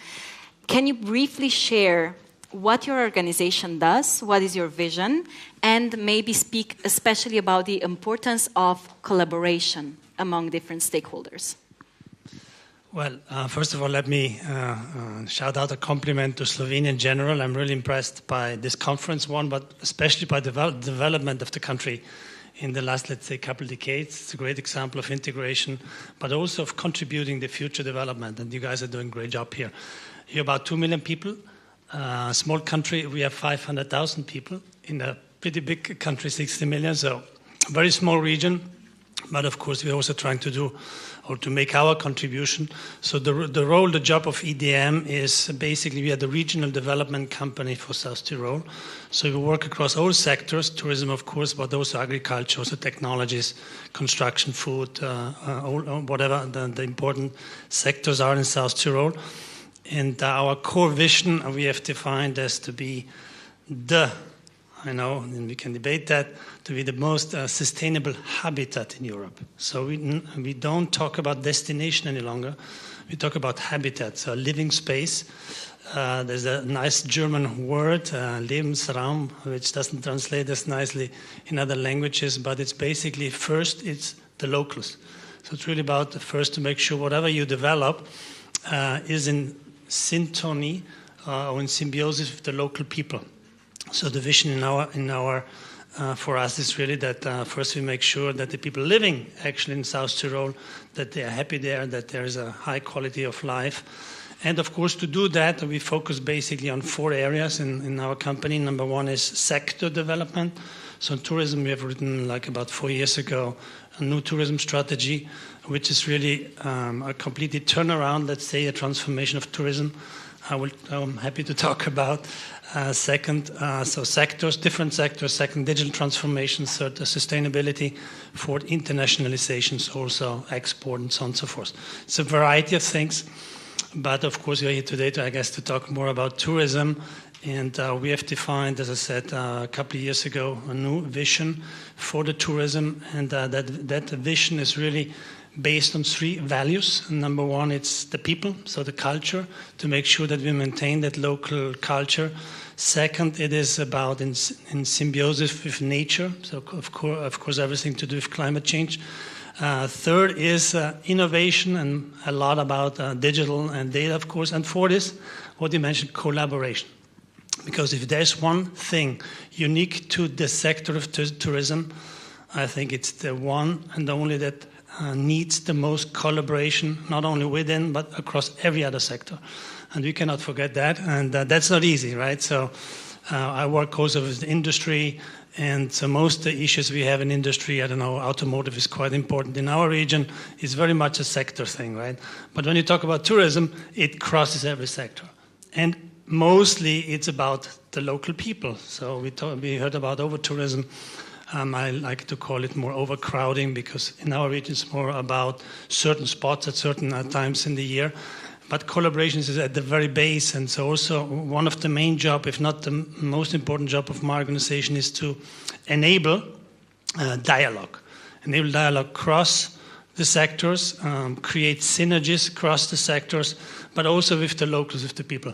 Can you briefly share what your organization does, what is your vision, and maybe speak especially about the importance of collaboration among different stakeholders? Well, first of all, let me shout out a compliment to Slovenia in general. I'm really impressed by this conference, but especially by the development of the country in the last, let's say, couple of decades. It's a great example of integration, but also of contributing to future development. And you guys are doing a great job here. You're about 2 million people. A small country, we have 500,000 people. In a pretty big country, 60 million. So very small region. But of course, we're also trying to do or to make our contribution. So the job of EDM is basically we are the regional development company for South Tyrol. So we work across all sectors, tourism of course, but also agriculture, also technologies, construction, food, whatever the important sectors are in South Tyrol. And our core vision we have defined as to be and we can debate that, to be the most sustainable habitat in Europe. So we don't talk about destination any longer. We talk about habitat, so a living space. There's a nice German word, Lebensraum, which doesn't translate as nicely in other languages, but it's basically first, it's the locals. So it's really about first to make sure whatever you develop is in syntony or in symbiosis with the local people. So the vision for us is really that first we make sure that the people living actually in South Tyrol, that they are happy there, that there is a high quality of life. And of course to do that we focus basically on 4 areas in our company. Number 1 is sector development. So in tourism we have written like about 4 years ago a new tourism strategy, which is really a completely turnaround, let's say a transformation of tourism. I'm happy to talk about. Second, so sectors, different sectors. Second, digital transformation. Third, sustainability. Fourth, internationalizations, also export and so on and so forth. It's a variety of things. But of course, we are here today to talk more about tourism. And we have defined, as I said, a couple of years ago, a new vision for the tourism. And that vision is really based on 3 values. Number 1, it's the people, so the culture, to make sure that we maintain that local culture. Second, it is about in symbiosis with nature, so of course everything to do with climate change. Third is innovation and a lot about digital and data, of course. And fourth is what you mentioned, collaboration. Because if there's one thing unique to the sector of tourism, I think it's the one and only that needs the most collaboration, not only within, but across every other sector. And we cannot forget that. And that's not easy, right? So I work also with the industry. And so most of the issues we have in industry, automotive is quite important. In our region, it's very much a sector thing, right? But when you talk about tourism, it crosses every sector. And mostly it's about the local people. So we heard about over-tourism. I like to call it more overcrowding because in our region it's more about certain spots at certain times in the year. But collaboration is at the very base, and so also one of the main job, if not the most important job of my organization, is to enable dialogue. Enable dialogue across the sectors, create synergies across the sectors, but also with the locals, with the people.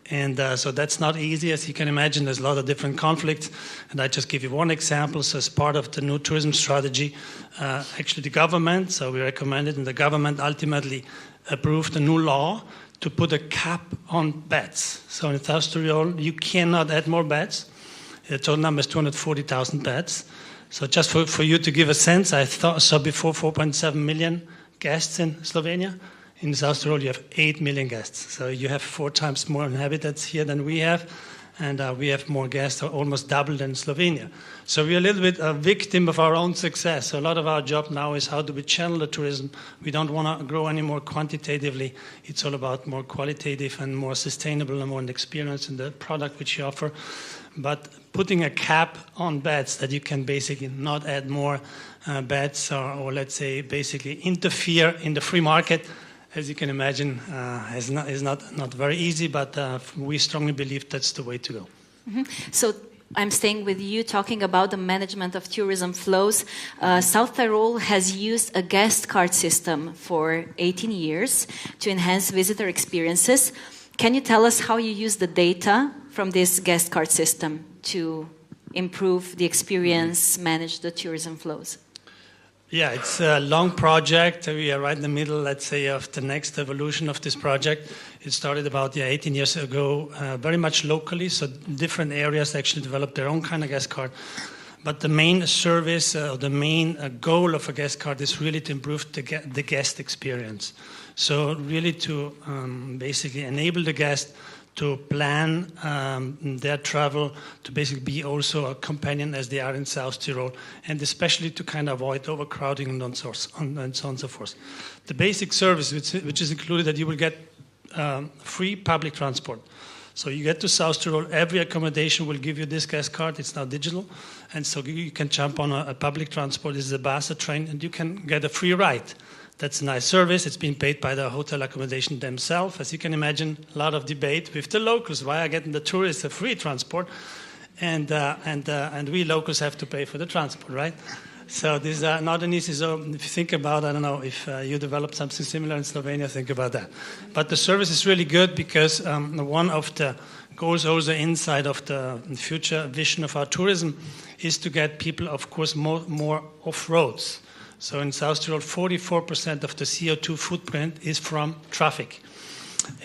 And so that's not easy. As you can imagine, there's a lot of different conflicts. And I just give you one example. So as part of the new tourism strategy, actually the government, so we recommended, and the government ultimately approved a new law to put a cap on beds. So in South Tyrol, you cannot add more beds. The total number is 240,000 beds. So just for you to give a sense, I saw before 4.7 million guests in Slovenia. In South Tyrol, you have 8 million guests. So you have 4 times more inhabitants here than we have. And we have more guests, almost double than Slovenia. So we're a little bit a victim of our own success. So a lot of our job now is how do we channel the tourism. We don't want to grow any more quantitatively. It's all about more qualitative and more sustainable and more experience in the product which you offer. But putting a cap on beds that you can basically not add more beds or let's say basically interfere in the free market, as you can imagine, is not very easy, but we strongly believe that's the way to go. Mm-hmm. So I'm staying with you talking about the management of tourism flows. South Tyrol has used a guest card system for 18 years to enhance visitor experiences. Can you tell us how you use the data from this guest card system to improve the experience, manage the tourism flows? Yeah, it's a long project. We are right in the middle, let's say, of the next evolution of this project. It started about 18 years ago, very much locally, so different areas actually developed their own kind of guest card. But the main service, the main goal of a guest card is really to improve the guest experience. So really to basically enable the guest to plan their travel, to basically be also a companion as they are in South Tyrol, and especially to kind of avoid overcrowding and so on and so forth. The basic service, which is included, that you will get free public transport. So you get to South Tyrol, every accommodation will give you this guest card. It's now digital, and so you can jump on a public transport. This is a bus, a train, and you can get a free ride. That's a nice service. It's been paid by the hotel accommodation themselves. As you can imagine, a lot of debate with the locals. Why are getting the tourists a free transport, and we locals have to pay for the transport, right? So this is not an easy. So if you think about, I don't know, if you develop something similar in Slovenia, think about that. But the service is really good because one of the goals also inside of the future vision of our tourism is to get people, of course, more off-roads. So in South Tyrol, 44% of the CO2 footprint is from traffic.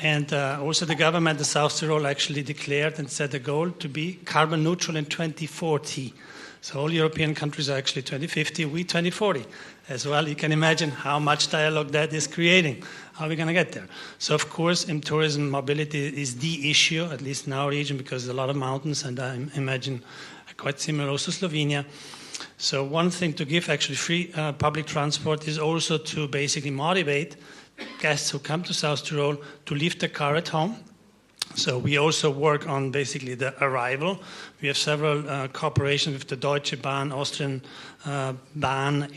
And also the government of South Tyrol actually declared and set a goal to be carbon neutral in 2040. So all European countries are actually 2050, we 2040 as well. You can imagine how much dialogue that is creating. How are we going to get there? So of course, in tourism, mobility is the issue, at least in our region, because there's a lot of mountains, and I imagine quite similar also Slovenia. So one thing to give actually free public transport is also to basically motivate guests who come to South Tyrol to leave the car at home. So we also work on basically the arrival. We have several cooperations with the Deutsche Bahn, Austrian Bahn,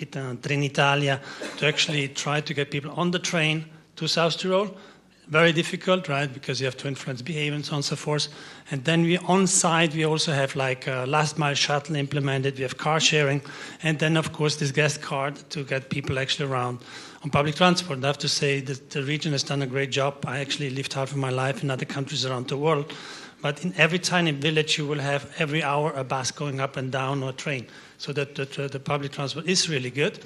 Trenitalia, to actually try to get people on the train to South Tyrol. Very difficult, right? Because you have to influence behavior and so on and so forth. And then we on site, we also have like a last mile shuttle implemented. We have car sharing, and then of course this guest card to get people actually around on public transport. I have to say that the region has done a great job. I actually lived half of my life in other countries around the world, but in every tiny village you will have every hour a bus going up and down or a train. So that the public transport is really good.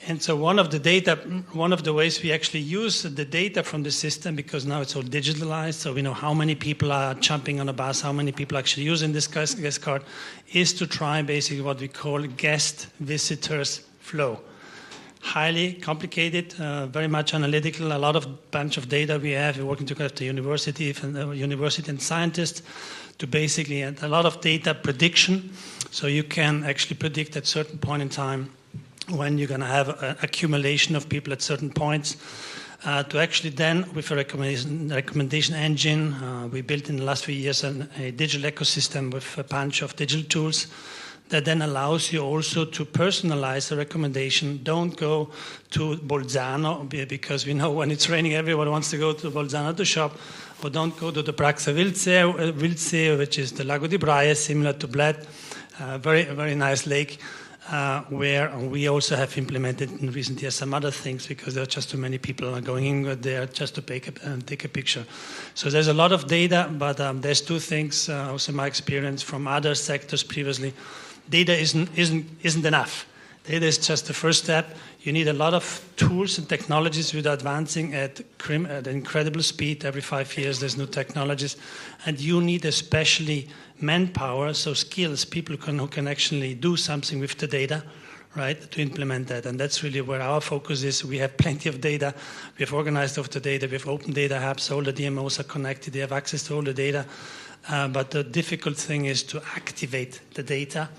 And so one of the ways we actually use the data from the system, because now it's all digitalized, so we know how many people are jumping on a bus, how many people are actually using this guest card, is to try basically what we call guest visitors flow. Highly complicated, very much analytical, a lot of bunch of data we have. We're working together with the university and scientists to basically, and a lot of data prediction, so you can actually predict at certain point in time when you're going to have an accumulation of people at certain points, to actually then, with a recommendation engine, we built in the last few years a digital ecosystem with a bunch of digital tools that then allows you also to personalize a recommendation. Don't go to Bolzano, because we know when it's raining, everyone wants to go to Bolzano to shop, or don't go to the Praxa Vilceo, which is the Lago di Braia, similar to Bled, very, very nice lake. Where we also have implemented in recent years some other things, because there are just too many people going in there just to take a picture. So there's a lot of data, but there's two things, also my experience from other sectors previously. Data isn't enough. Data is just the first step. You need a lot of tools and technologies with advancing at incredible speed. Every 5 years there's new technologies. And you need especially manpower, so skills, people who can actually do something with the data, right, to implement that. And that's really where our focus is. We have plenty of data. We have organized of the data. We have open data hubs. All the DMOs are connected. They have access to all the data. But the difficult thing is to activate the data.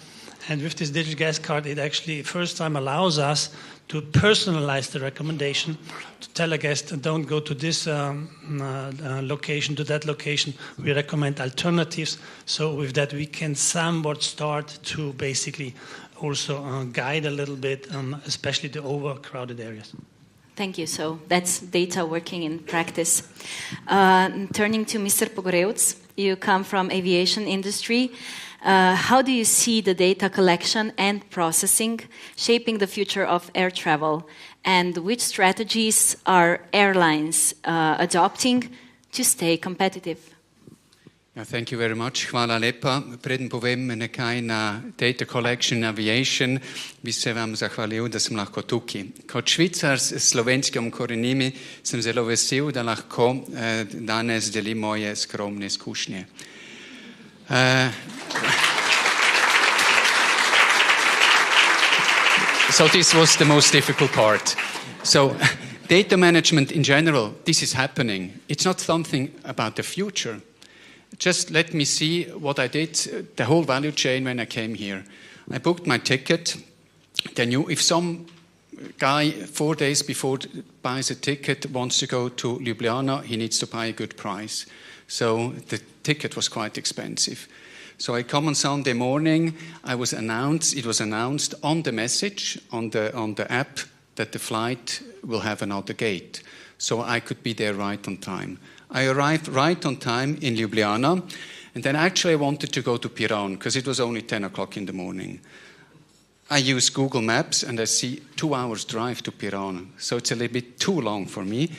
And with this digital guest card, it actually first time allows us to personalize the recommendation, to tell a guest, don't go to this location, to that location. We recommend alternatives. So with that, we can somewhat start to basically also guide a little bit, especially the overcrowded areas. Thank you. So that's data working in practice. Turning to Mr. Pogorevc, you come from aviation industry. How do you see the data collection and processing shaping the future of air travel? And which strategies are airlines adopting to stay competitive? Thank you very much. Hvala lepa. Preden povem nekaj na data collection in aviation, bi se vam zahvalil, da sem lahko tukaj. Kot Švicar s slovenskim korenimi sem zelo vesel, da lahko danes delim moje skromne izkušnje. So this was the most difficult part. So data management in general, this is happening. It's not something about the future. Just let me see what I did, the whole value chain when I came here. I booked my ticket. They knew if some guy 4 days before buys a ticket wants to go to Ljubljana, he needs to pay a good price. So the ticket was quite expensive. So I come on Sunday morning. It was announced on the message on the app that the flight will have another gate. So I could be there right on time. I arrived right on time in Ljubljana, and then actually I wanted to go to Piran because it was only 10 o'clock in the morning. I use Google Maps and I see 2 hours drive to Piran. So it's a little bit too long for me,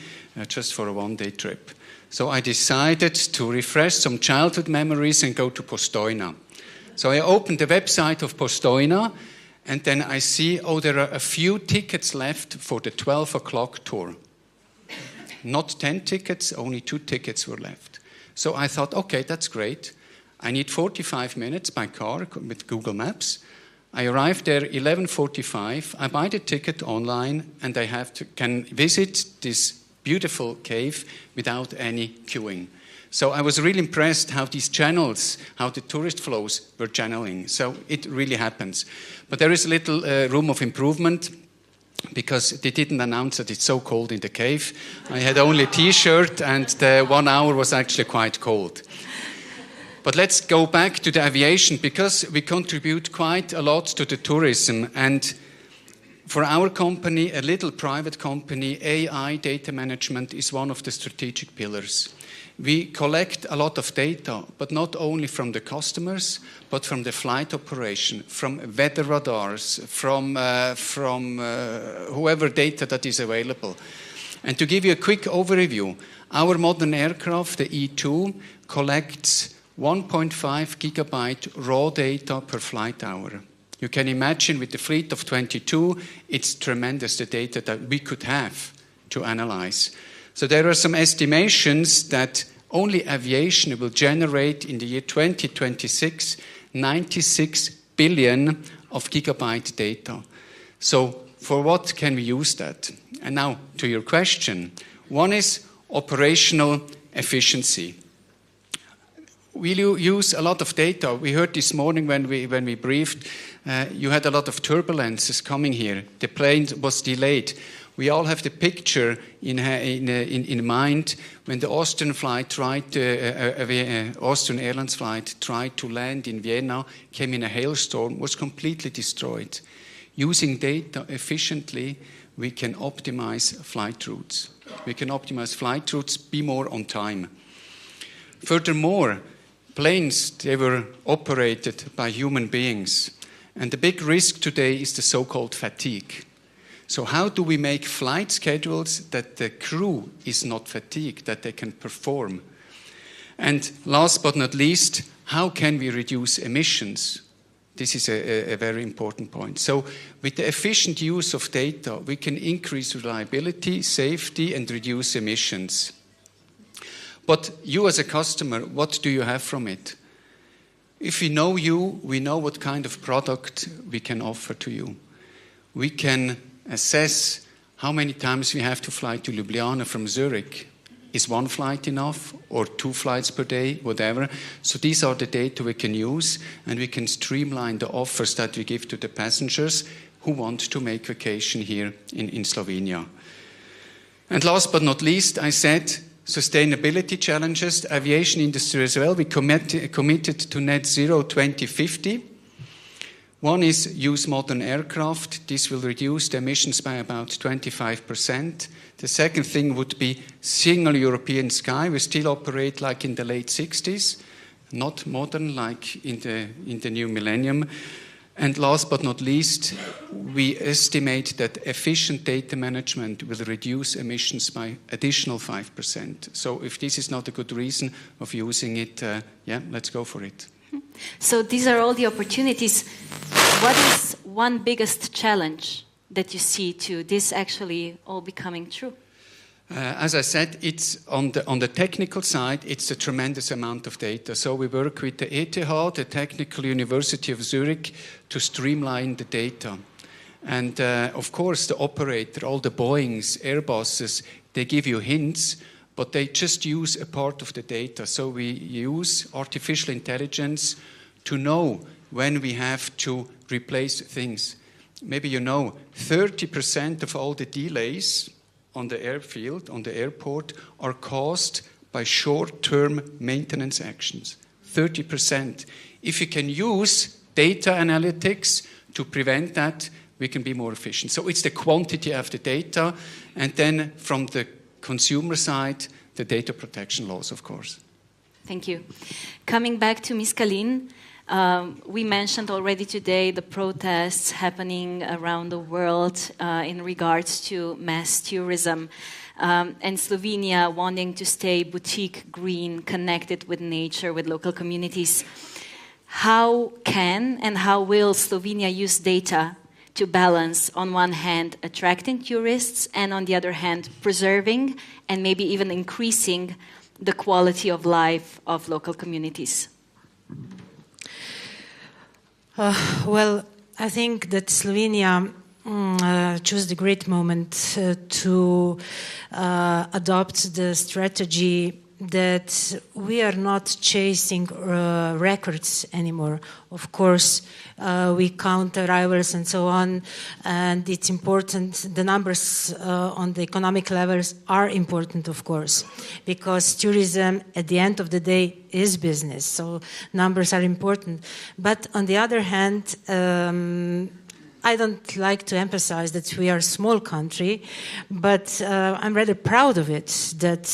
just for a one-day trip. So I decided to refresh some childhood memories and go to Postojna. So I opened the website of Postojna, and then I see, there are a few tickets left for the 12 o'clock tour. Not 10 tickets, only 2 tickets were left. So I thought, okay, that's great. I need 45 minutes by car with Google Maps. I arrived there 11:45. I buy the ticket online, and I can visit this beautiful cave without any queuing. So I was really impressed how these channels, how the tourist flows were channeling. So it really happens. But there is a little room of improvement, because they didn't announce that it's so cold in the cave. I had only a T-shirt, and the 1 hour was actually quite cold. But let's go back to the aviation, because we contribute quite a lot to the tourism. And for our company, a little private company, AI data management is one of the strategic pillars. We collect a lot of data, but not only from the customers, but from the flight operation, from weather radars, from whoever data that is available. And to give you a quick overview, our modern aircraft, the E2, collects 1.5 gigabyte raw data per flight hour. You can imagine with the fleet of 22, it's tremendous, the data that we could have to analyze. So there are some estimations that only aviation will generate in the year 2026 96 billion of gigabyte data. So for what can we use that? And now to your question. One is operational efficiency. We use a lot of data. We heard this morning when we briefed, you had a lot of turbulences coming here. The plane was delayed. We all have the picture in mind when the Austrian Airlines flight tried to land in Vienna, came in a hailstorm, was completely destroyed. Using data efficiently, we can optimize flight routes. Be more on time. Furthermore, planes, they were operated by human beings. And the big risk today is the so-called fatigue. So how do we make flight schedules that the crew is not fatigued, that they can perform? And last but not least, how can we reduce emissions? This is a very important point. So with the efficient use of data, we can increase reliability, safety, and reduce emissions. But you as a customer, what do you have from it? If we know you, we know what kind of product we can offer to you. We can assess how many times we have to fly to Ljubljana from Zurich. Is one flight enough, or 2 flights per day, whatever? So these are the data we can use, and we can streamline the offers that we give to the passengers who want to make vacation here in Slovenia. And last but not least, I said sustainability challenges, aviation industry as well. We committed to net zero 2050. One is use modern aircraft. This will reduce the emissions by about 25%. The second thing would be single European sky. We still operate like in the late 60s, not modern like in the new millennium. And last but not least, we estimate that efficient data management will reduce emissions by additional 5%. So if this is not a good reason of using it, let's go for it. So these are all the opportunities. What is one biggest challenge that you see to this actually all becoming true? As I said, it's on the technical side, it's a tremendous amount of data. So we work with the ETH, the Technical University of Zurich, to streamline the data. And of course, the operator, all the Boeings, Airbuses, they give you hints, but they just use a part of the data. So we use artificial intelligence to know when we have to replace things. Maybe you know 30% of all the delays on the airfield, on the airport, are caused by short-term maintenance actions. 30%. If you can use data analytics to prevent that, we can be more efficient. So it's the quantity of the data, and then from the consumer side, the data protection laws, of course. Thank you. Coming back to Ms. Kalin, we mentioned already today the protests happening around the world in regards to mass tourism and Slovenia wanting to stay boutique, green, connected with nature, with local communities. How can and how will Slovenia use data to balance, on one hand, attracting tourists and on the other hand, preserving and maybe even increasing the quality of life of local communities? Well, I think that Slovenia chose the great moment to adopt the strategy that we are not chasing records anymore. Of course, we count arrivals and so on, and it's important. The numbers on the economic levels are important, of course, because tourism, at the end of the day, is business. So numbers are important. But on the other hand, I don't like to emphasize that we are a small country, but I'm rather proud of it, that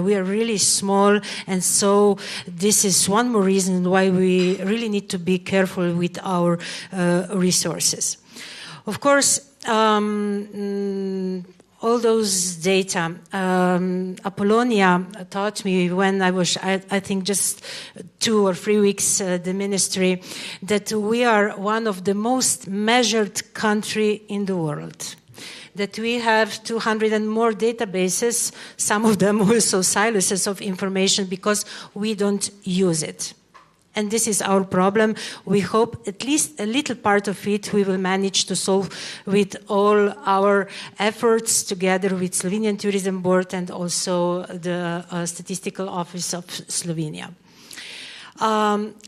we are really small, and so this is one more reason why we really need to be careful with our resources. Of course, all those data, Apolonija taught me when I was, I think, just 2 or 3 weeks the ministry, that we are one of the most measured country in the world. That we have 200 and more databases, some of them also silos of information because we don't use it. And this is our problem. We hope at least a little part of it we will manage to solve with all our efforts together with Slovenian Tourism Board and also the Statistical Office of Slovenia.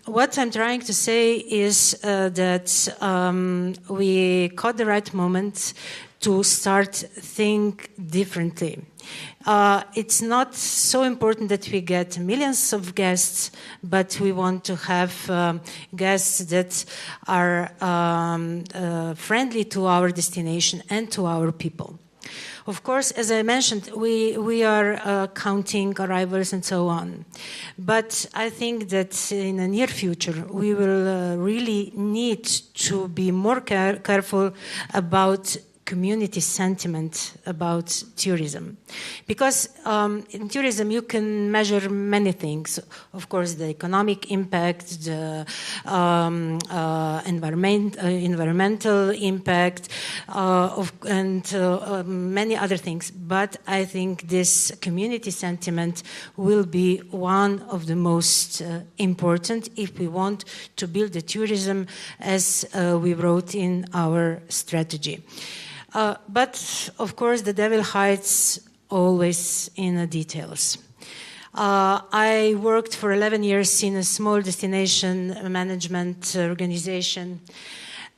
What I'm trying to say is that we caught the right moment to start think differently. It's not so important that we get millions of guests, but we want to have guests that are friendly to our destination and to our people. Of course, as I mentioned, we are counting arrivals and so on. But I think that in the near future, we will really need to be more careful about community sentiment about tourism. Because in tourism you can measure many things. Of course, the economic impact, the environmental impact, and many other things. But I think this community sentiment will be one of the most important if we want to build the tourism as we wrote in our strategy. But, of course, the devil hides always in the details. I worked for 11 years in a small destination management organization.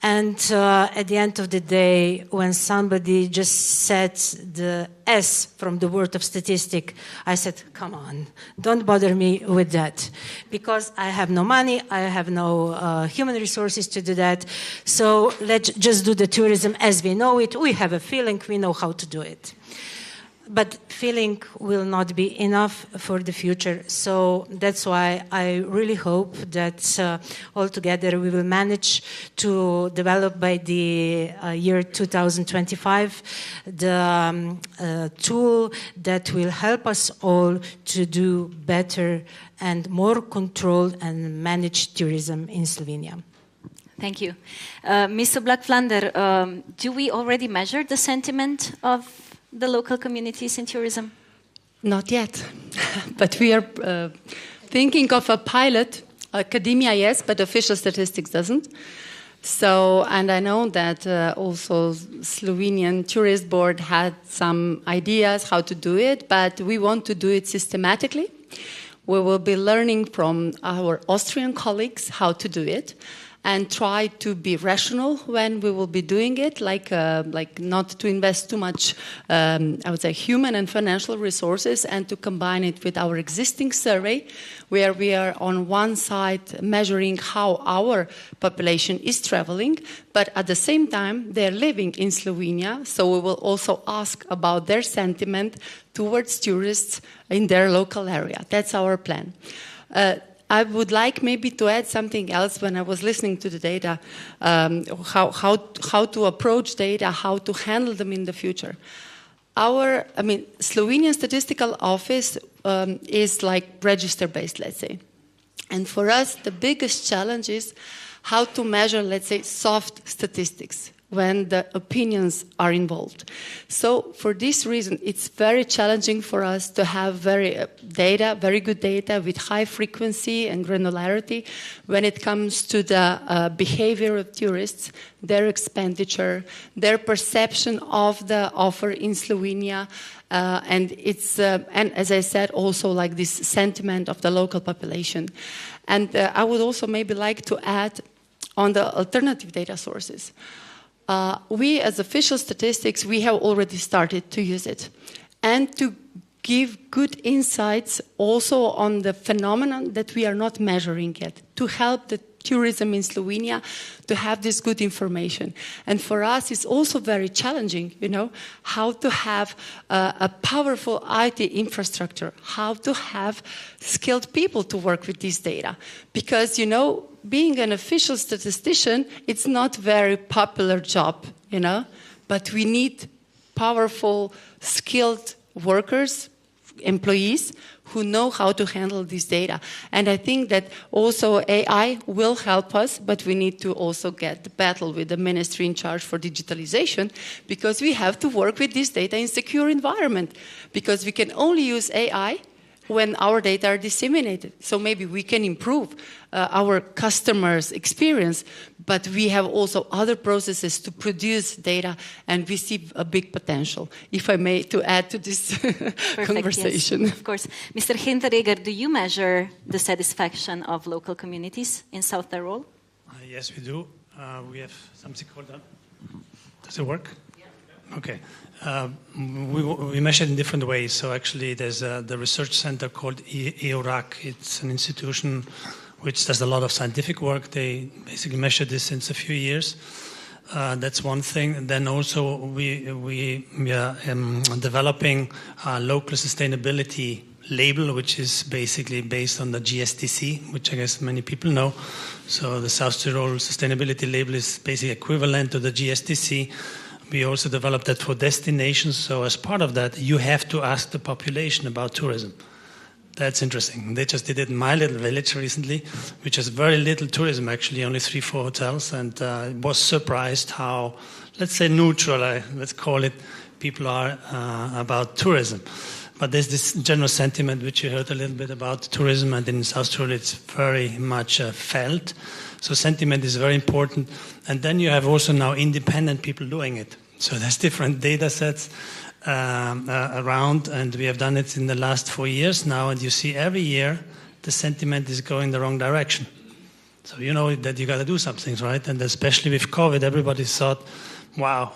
And at the end of the day, when somebody just said the S from the word of statistic, I said, come on, don't bother me with that. Because I have no money, I have no human resources to do that. So let's just do the tourism as we know it. We have a feeling, we know how to do it. but feeling will not be enough for the future. So that's why I really hope that all together we will manage to develop by the year 2025 the tool that will help us all to do better and more controlled and managed tourism in Slovenia. Thank you. Ms. Oblak, Flander, do we already measure the sentiment of the local communities in tourism? Not yet, but we are thinking of a pilot. Academia, yes, but official statistics doesn't. So, and I know that also Slovenian Tourist Board had some ideas how to do it, but we want to do it systematically. We will be learning from our Austrian colleagues how to do it, and try to be rational when we will be doing it, like not to invest too much, I would say, human and financial resources, and to combine it with our existing survey, where we are on one side measuring how our population is traveling, but at the same time they're living in Slovenia, so we will also ask about their sentiment towards tourists in their local area. That's our plan. I would like maybe to add something else when I was listening to the data, how to approach data, how to handle them in the future. Slovenian Statistical Office is like register-based, let's say. And for us, the biggest challenge is how to measure, let's say, soft statistics when the opinions are involved. So for this reason, it's very challenging for us to have very good data with high frequency and granularity when it comes to the behavior of tourists, their expenditure, their perception of the offer in Slovenia, and as I said, also like this sentiment of the local population. And I would also maybe like to add on the alternative data sources. We, as official statistics, we have already started to use it and to give good insights also on the phenomenon that we are not measuring yet, to help the tourism in Slovenia to have this good information. And for us, it's also very challenging, how to have a powerful IT infrastructure, how to have skilled people to work with this data. Because, being an official statistician, it's not a very popular job, but we need powerful, skilled workers, employees, who know how to handle this data. And I think that also AI will help us, but we need to also get the battle with the ministry in charge for digitalization, because we have to work with this data in secure environment, because we can only use AI when our data are disseminated. So maybe we can improve our customers' experience, but we have also other processes to produce data, and we see a big potential, if I may, to add to this conversation. Yes, of course. Mr. Hinteregger, do you measure the satisfaction of local communities in South Tyrol? Yes, we do. We have something called that. Does it work? Yeah. Okay. We measure it in different ways. So actually there's the research center called EURAC. It's an institution which does a lot of scientific work. They basically measure this since a few years. That's one thing. And then also we are developing a local sustainability label, which is basically based on the GSTC, which I guess many people know. So the South Tyrol sustainability label is basically equivalent to the GSTC. We also developed that for destinations. So as part of that, you have to ask the population about tourism. That's interesting. They just did it in my little village recently, which has very little tourism, actually, only 3-4 hotels, and was surprised how, let's say, neutral, let's call it, people are about tourism. But there's this general sentiment, which you heard a little bit about tourism, and in South Tyrol it's very much felt. So sentiment is very important. And then you have also now independent people doing it. So there's different data sets around, and we have done it in the last 4 years now, and you see every year the sentiment is going the wrong direction. So you know that you got to do something, right? And especially with COVID, everybody thought, wow,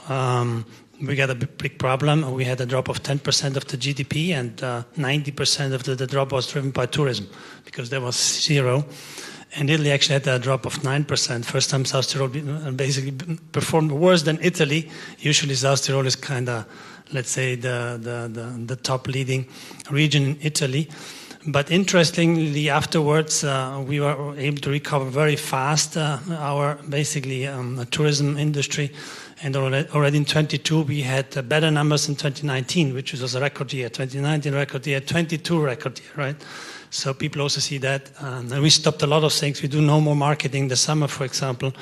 we got a big problem. We had a drop of 10% of the GDP, and 90% of the drop was driven by tourism, because there was zero. And Italy actually had a drop of 9%. First time South Tyrol basically performed worse than Italy. Usually South Tyrol is kind of, let's say, the top leading region in Italy. But interestingly, afterwards, we were able to recover very fast our basically tourism industry. And already in 22, we had better numbers in 2019, which was a record year. 2019 record year, 22 record year, right? So people also see that. And we stopped a lot of things. We do no more marketing. The summer, for example,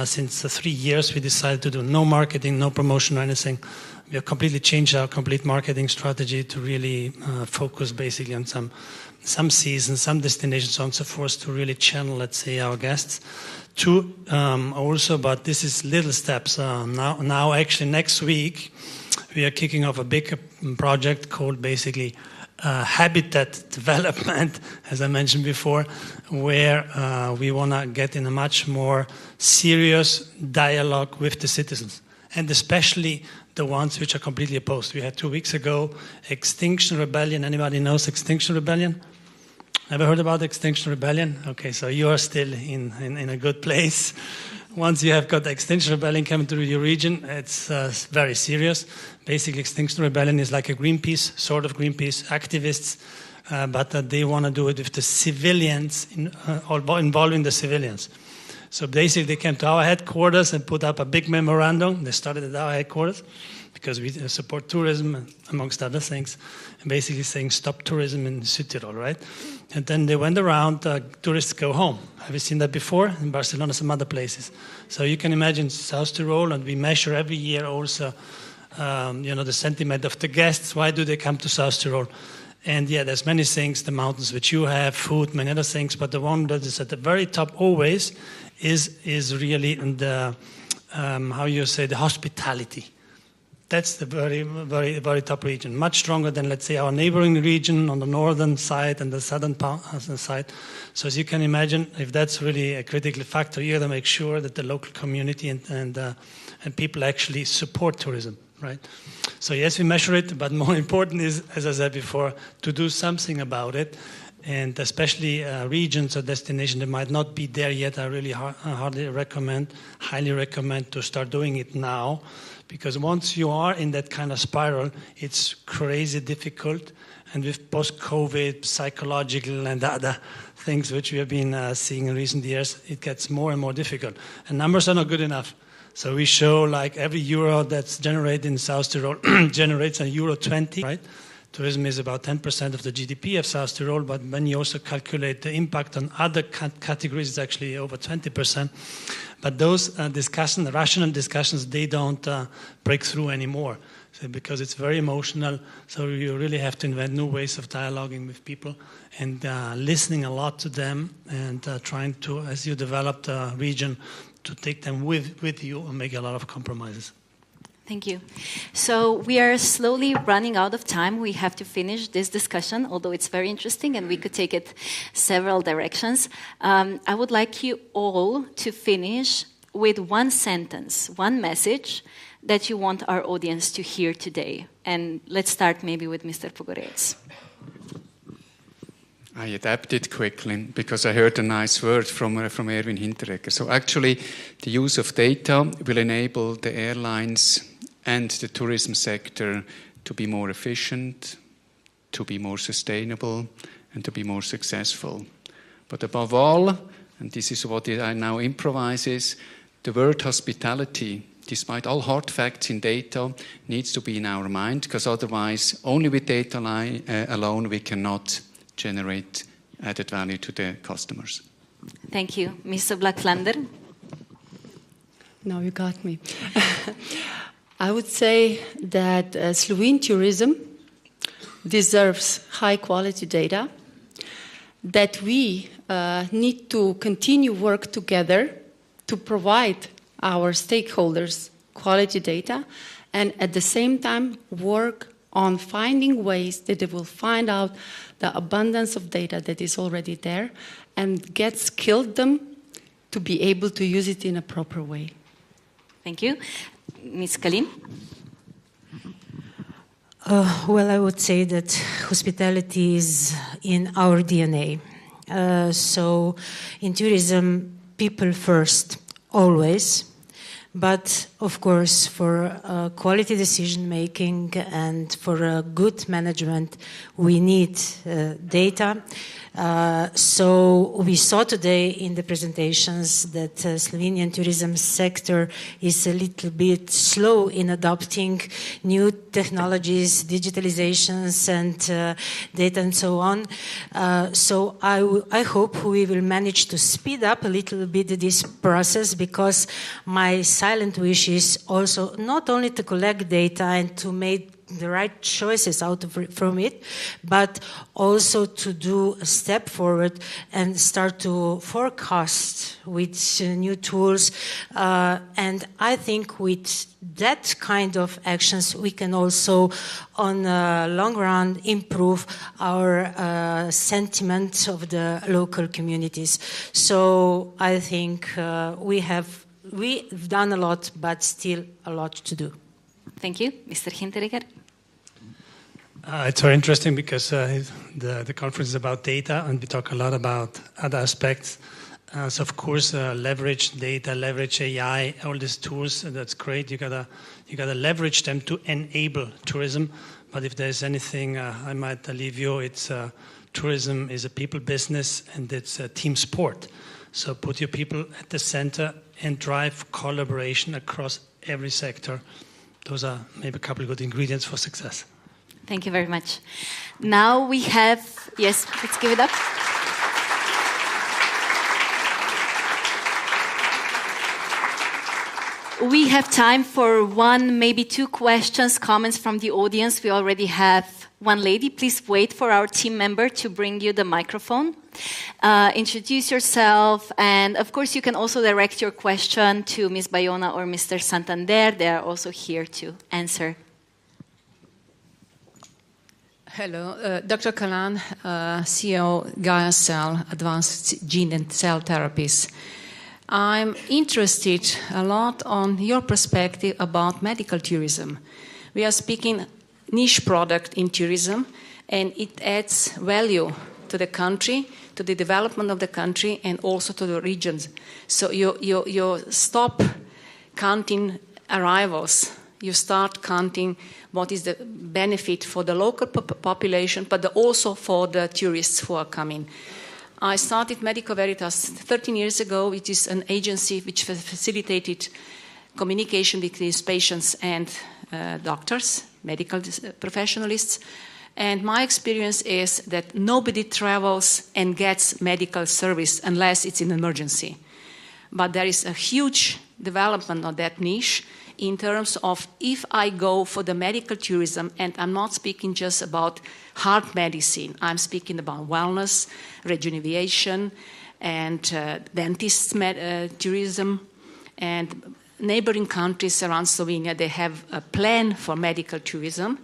since 3 years, we decided to do no marketing, no promotion or anything. We have completely changed our complete marketing strategy to really focus basically on some seasons, some destinations, so on and so forth, to really channel, let's say, our guests. Also, but this is little steps. Now, actually, next week, we are kicking off a big project called basically habitat development, as I mentioned before, where we want to get in a much more serious dialogue with the citizens, and especially the ones which are completely opposed. We had 2 weeks ago Extinction Rebellion. Anybody knows Extinction Rebellion? Never heard about Extinction Rebellion? Okay, so you are still in a good place. Once you have got the Extinction Rebellion coming through your region, it's very serious. Basically, Extinction Rebellion is like a Greenpeace, sort of Greenpeace activists, but they want to do it with the civilians, involving the civilians. So basically, they came to our headquarters and put up a big memorandum. They started at our headquarters because we support tourism, amongst other things, and basically saying stop tourism in Südtirol, right? And then they went around, tourists go home. Have you seen that before? In Barcelona, some other places. So you can imagine South Tyrol, and we measure every year also, the sentiment of the guests. Why do they come to South Tyrol? And yeah, there's many things, the mountains which you have, food, many other things, but the one that is at the very top always is really the, the hospitality. That's the very, very, very top region. Much stronger than, let's say, our neighboring region on the northern side and the southern side. So as you can imagine, if that's really a critical factor, you got to make sure that the local community and people actually support tourism, right? So yes, we measure it, but more important is, as I said before, to do something about it. And especially regions or destinations that might not be there yet, I really highly recommend to start doing it now. Because once you are in that kind of spiral, it's crazy difficult. And with post-COVID, psychological and other things which we have been seeing in recent years, it gets more and more difficult. And numbers are not good enough. So we show like every euro that's generated in South Tyrol generates a €20, right? Tourism is about 10% of the GDP of South Tyrol, but when you also calculate the impact on other categories, it's actually over 20%. But those discussions, the rational discussions, they don't break through anymore because it's very emotional. So you really have to invent new ways of dialoguing with people and listening a lot to them and trying to, as you develop the region, to take them with you and make a lot of compromises. Thank you. So we are slowly running out of time. We have to finish this discussion, although it's very interesting and we could take it several directions. I would like you all to finish with one sentence, one message that you want our audience to hear today. And let's start maybe with Mr. Pogorec. I adapted quickly because I heard a nice word from Erwin Hinteregger. So actually, the use of data will enable the airlines and the tourism sector to be more efficient, to be more sustainable, and to be more successful. But above all, and this is what I now improvise, is the word hospitality, despite all hard facts in data, needs to be in our mind, because otherwise, only with data alone, we cannot generate added value to the customers. Thank you. Ms. Oblak, Flander? Now you got me. I would say that Slovene tourism deserves high-quality data, that we need to continue work together to provide our stakeholders quality data, and at the same time work on finding ways that they will find out the abundance of data that is already there and get skilled them to be able to use it in a proper way. Thank you. Ms. Kalin? Well, I would say that hospitality is in our DNA. So in tourism, people first, always. But of course, for quality decision making and for good management, we need data. So we saw today in the presentations that Slovenian tourism sector is a little bit slow in adopting new technologies, digitalizations, and data and so on. So I hope we will manage to speed up a little bit this process, because my silent wish is also not only to collect data and to make the right choices from it, but also to do a step forward and start to forecast with new tools. And I think with that kind of actions, we can also, on the long run, improve our sentiment of the local communities. So I think we've done a lot, but still a lot to do. Thank you. Mr. Hinteregger? It's very interesting because the conference is about data, and we talk a lot about other aspects. So of course, leverage data, leverage AI, all these tools. That's great. You gotta leverage them to enable tourism. But if there's anything I might leave you, it's tourism is a people business, and it's a team sport. So put your people at the center and drive collaboration across every sector. Those are maybe a couple of good ingredients for success. Thank you very much. Now we have, yes, let's give it up. We have time for one, maybe two questions, comments from the audience. We already have one lady. Please wait for our team member to bring you the microphone. Introduce yourself, and of course you can also direct your question to Ms. Bayona or Mr. Santander. They are also here to answer. Hello, Dr. Kalin, CEO, Gaia Cell, Advanced Gene and Cell Therapies. I'm interested a lot on your perspective about medical tourism. We are speaking niche product in tourism, and it adds value to the country, to the development of the country, and also to the regions. So you stop counting arrivals. You start counting what is the benefit for the local population, but also for the tourists who are coming. I started Medico Veritas 13 years ago. It is an agency which facilitated communication between patients and doctors, medical professionals. And my experience is that nobody travels and gets medical service unless it's an emergency. But there is a huge development of that niche in terms of if I go for the medical tourism, and I'm not speaking just about heart medicine, I'm speaking about wellness, rejuvenation, and dentist tourism, and neighboring countries around Slovenia, they have a plan for medical tourism,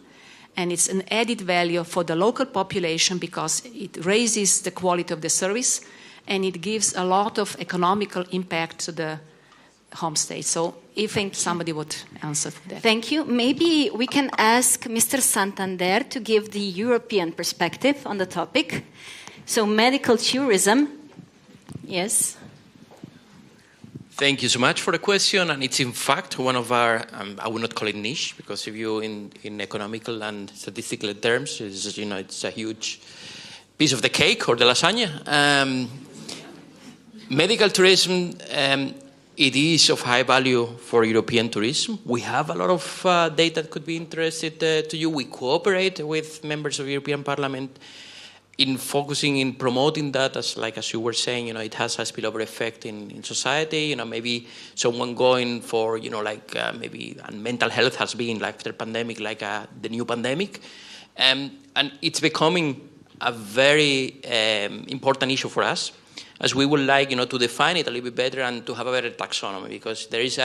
and it's an added value for the local population because it raises the quality of the service, and it gives a lot of economical impact to the homestay. So if somebody would answer for that. Thank you. Maybe we can ask Mr. Santander to give the European perspective on the topic. So medical tourism, yes. Thank you so much for the question, and it's in fact one of our, I would not call it niche, because if you in economical and statistical terms, it's a huge piece of the cake or the lasagna. Medical tourism, it is of high value for European tourism. We have a lot of data that could be interested to you. We cooperate with members of the European Parliament in focusing in promoting that, as you were saying, it has a spillover effect in society. Maybe someone going for, maybe and mental health has been like after pandemic, the new pandemic, and it's becoming a very important issue for us, as we would like, to define it a little bit better and to have a better taxonomy, because there is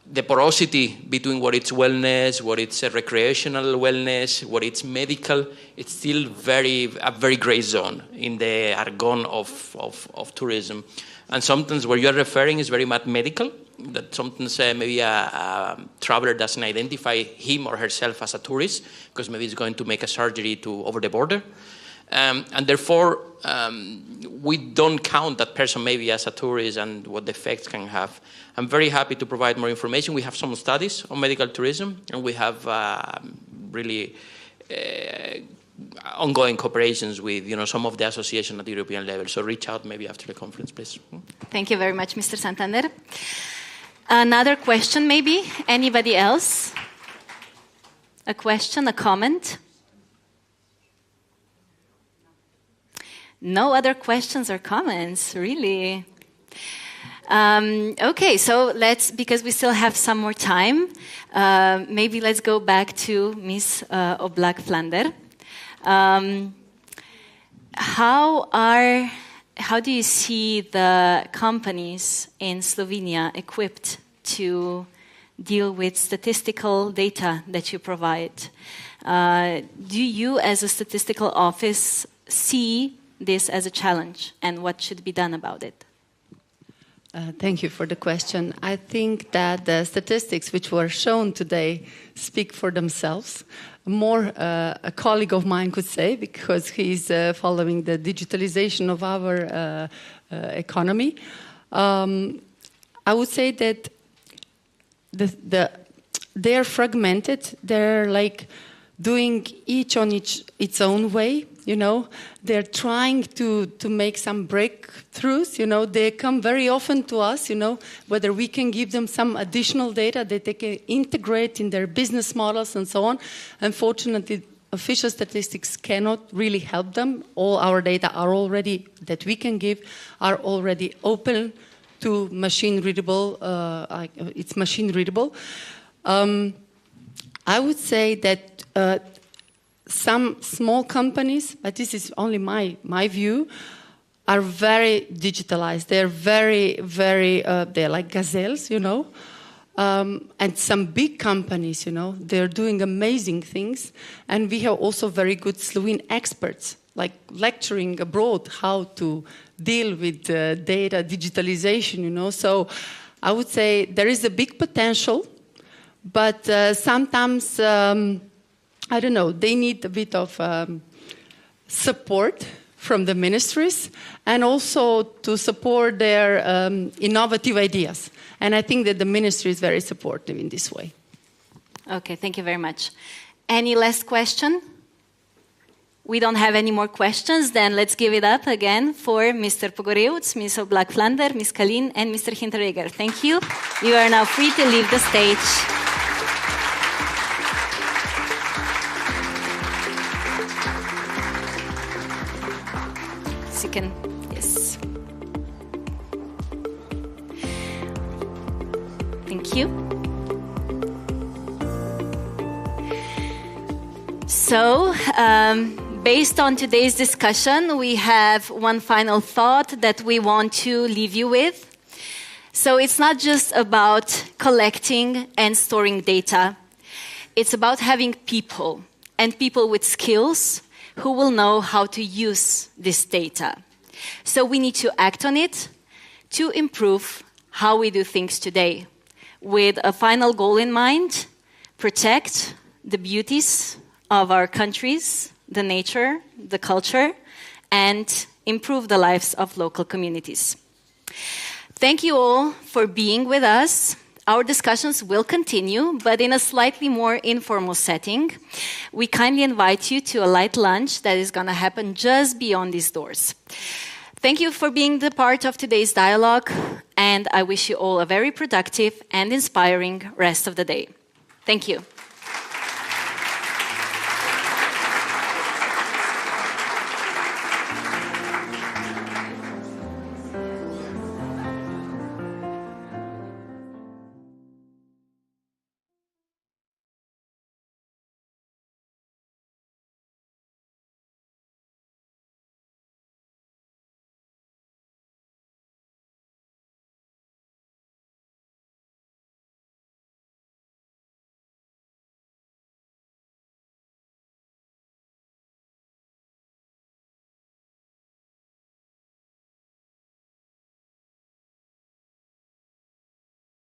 the porosity between what it's wellness, what it's recreational wellness, what it's medical. It's still a very gray zone in the jargon of tourism. And sometimes what you're referring is very much medical, that sometimes maybe a traveler doesn't identify him or herself as a tourist, because maybe he's going to make a surgery over the border. And therefore, we don't count that person maybe as a tourist and what the effects can have. I'm very happy to provide more information. We have some studies on medical tourism, and we have really ongoing cooperations with some of the associations at the European level. So reach out maybe after the conference, please. Thank you very much, Mr. Santander. Another question, maybe? Anybody else? A question, a comment? No other questions or comments, really? Okay, so because we still have some more time, maybe let's go back to Ms. Oblak Flander. How do you see the companies in Slovenia equipped to deal with statistical data that you provide? Do you, as a statistical office, see this as a challenge, and what should be done about it? Thank you for the question. I think that the statistics which were shown today speak for themselves. More a colleague of mine could say, because he's following the digitalization of our economy. I would say that they're fragmented. They're like doing each on its own way. They're trying to make some breakthroughs. They come very often to us. Whether we can give them some additional data that they can integrate in their business models and so on. Unfortunately, official statistics cannot really help them. All our data that we can give are already open to machine readable. It's machine readable. I would say that some small companies, but this is only my view, are very digitalized. They're very, very, they're like gazelles, and some big companies, they're doing amazing things. And we have also very good Slovene experts, like lecturing abroad how to deal with data digitalization, So I would say there is a big potential, but sometimes, I don't know, they need a bit of support from the ministries and also to support their innovative ideas. And I think that the ministry is very supportive in this way. Okay, thank you very much. Any last question? We don't have any more questions, then let's give it up again for Mr. Pogorevc, Ms. Oblak Flander, Ms. Kalin, and Mr. Hinteregger. Thank you. You are now free to leave the stage. Yes. Thank you. So, based on today's discussion, we have one final thought that we want to leave you with. So it's not just about collecting and storing data. It's about having people, and people with skills who will know how to use this data. So we need to act on it to improve how we do things today, with a final goal in mind: protect the beauties of our countries, the nature, the culture, and improve the lives of local communities. Thank you all for being with us. Our discussions will continue, but in a slightly more informal setting. We kindly invite you to a light lunch that is going to happen just beyond these doors. Thank you for being the part of today's dialogue, and I wish you all a very productive and inspiring rest of the day. Thank you.